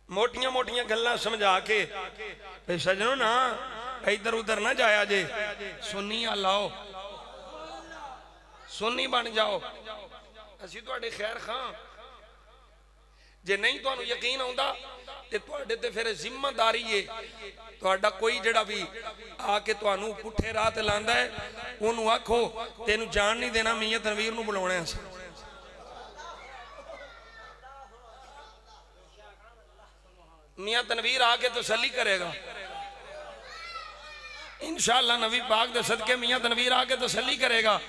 मोटियां मोटियां गल्लां समझा के भाई सजनों ना इधर उधर ना जाया जे, सुन्नी लाओ, सुन्नी बन जाओ। असीं तुहाडे खैर खां। जे नहीं तुहानू यकीन आउंदा ते तुहाडे ते फिर जिम्मेदारी है तुहाडा कोई जिहड़ा भी आके तुहानू पुठे राह ते लांदा है उहनू आखो तेनू जान नहीं देना, मियां तनवीर नू बुलाउणा है। मियां तनवीर आके तसल्ली करेगा इंशाअल्लाह। नबी पाक दे सदके मियां तनवीर आके तसल्ली करेगा।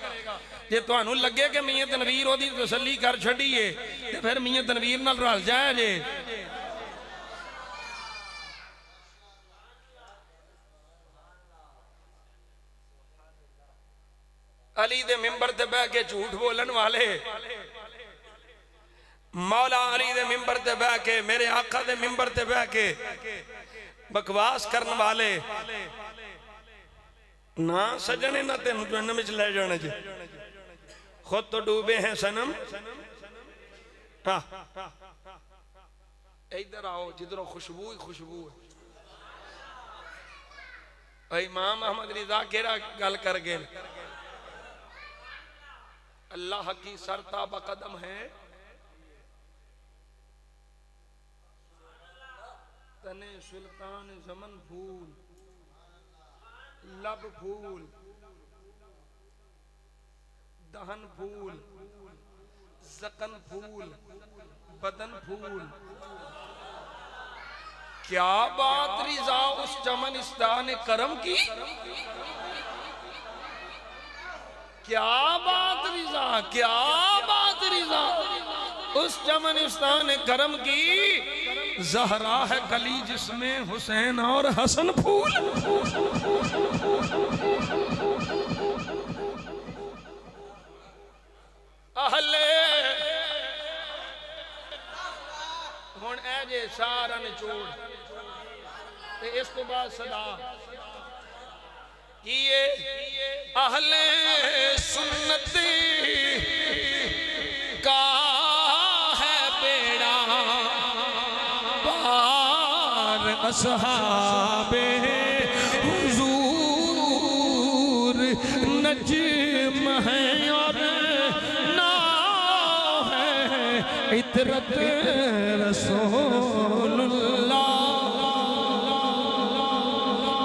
जे तुहानू लगे कि मियां तनवीर ओदी तसल्ली कर छड़ीए ते फिर मियां तनवीर नाल रल जाए जे। अली दे मिंबर ते बह के झूठ बोलन वाले, मौला अली दे मिंबर ते बह के, मेरे आका दे मिंबर ते बह के बकवास करने वाले ना सजने ना तेन जन्म च ले जाने जे। खुद तो डूबे हैं सनम। इधर आओ जिधरों खुशबू ही खुशबू है। इमाम अहमद रिजा केड़ा गल कर गए, अल्लाह की सरताब कदम है तने सुल्तान जमन फूल लब फूल दहन फूल जकन फूल बदन फूल। क्या बात रिजा उस चमन इस्तान करम की, क्या बात रिजा, क्या बात रिजा उस चमन इस्तान करम की। जहरा है कली जिसमें हुसैन और हसन फूल। ते इस तो बाद सदा कि ये अहले सुन्नत का है बेड़ा पार असहाबे हुजूर नजम है और ना है इतरत रसूलुल्लाह।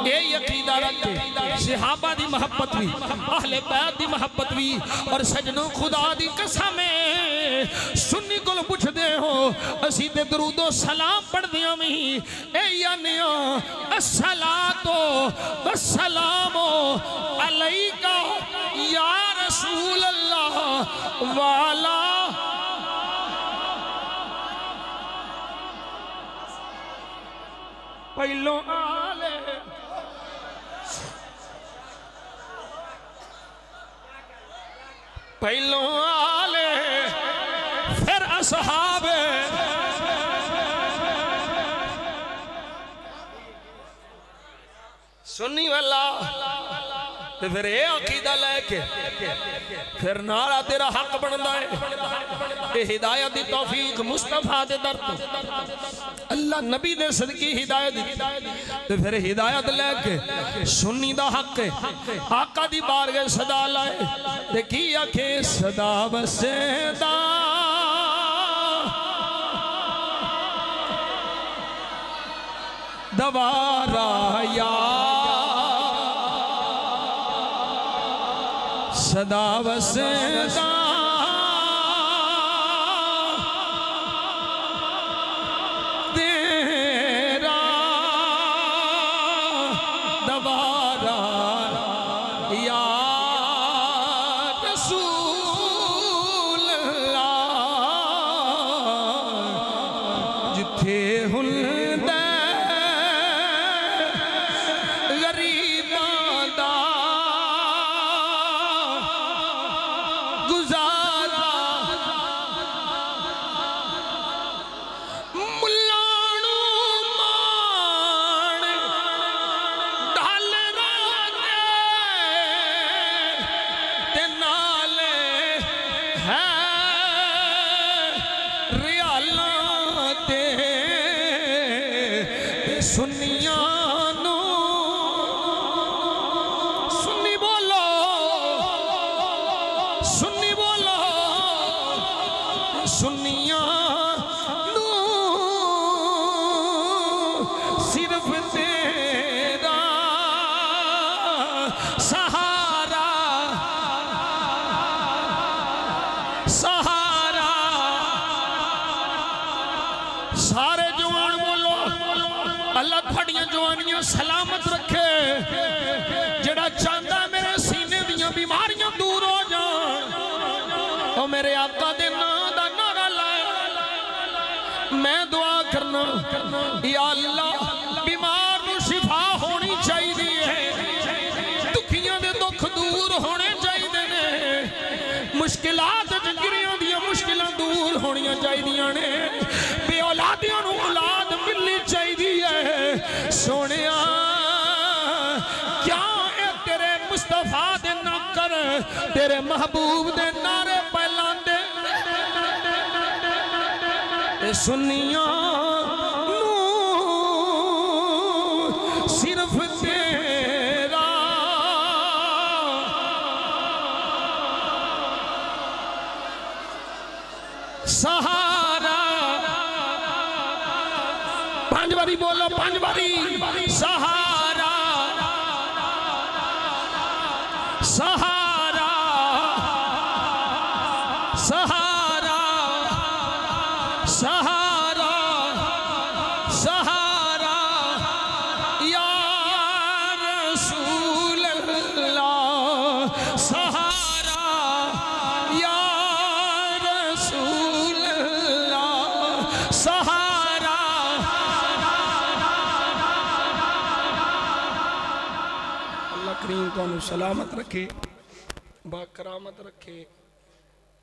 ये यकीदा रखे सहाबा दी मोहब्बत भी, अहले बैत दी मोहब्बत भी, और सजनों खुदा दी कसम है सुन्नी कोल पुछदे हो असी ते दरूदो सलाम पढ़दियां भी ए यानिया अस्सलातो वस्सलामो अलैका या रसूल अल्लाह वाला। पहलो आले पहलो आले फिर असहाबे सुन्नी वाला ते फिर ये अकीदा लेके फिर नारा तेरा हक बनता है। ये हिदायत दी तौफीक मुस्तफा दे दर तो अल्लाह नबी दे सदकी हिदायत दी ते फिर हिदायत लेके सुन्नी दा हक है। आका दी बारगाह सदा लाए ते की आखे सदा बसेदा दवारा या सदा वसेदा तेरा दवारा या रसूल अल्लाह। जिथे हुंदा गरीबां दा सिर्फ तेरा सहारा सहारा। सारे जवान बोलो अल्लाह थोड़ियां जवानियां सलामत रखे। जेड़ा चाहता मेरे सीने दियां बीमारियां दूर हो जान और मेरे आका दे नाम दा नारा लाए। मैं दुआ करना या अल्लाह बीमार नूं शिफा होनी चाहिए है, दुखियां दे दुख दूर होने चाहिए ने, मुश्किलात जिंदगियां दी मुश्किलां दूर होनियां चाहिए ने, बे औलादियां नूं औलाद मिलनी चाहिए है। सोनिया क्या ए तेरे मुस्तफा दे ना कर तेरे महबूब दे नारे पहलांदे सुनिया सिर्फ तेरा सहारा। पांच बारी बोलो, पांच बारी सहारा सहारा सहारा सहारा सहारा या रसूल अल्लाह। सहारा या रसूल अल्लाह। सहारा अल्लाह करीम तुहानू सलामत रखे, बाकरामत रखे।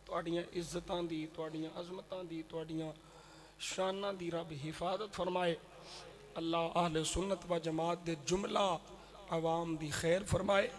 तुहाड़ियां इज्जतां दी, तुहाड़ियां अजमतां दी, तुहाड़ियां शाना दी रब हिफाजत फरमाए। अल्लाह अहले सुन्नत व जमात दे जुमला आवाम दी खैर फरमाए।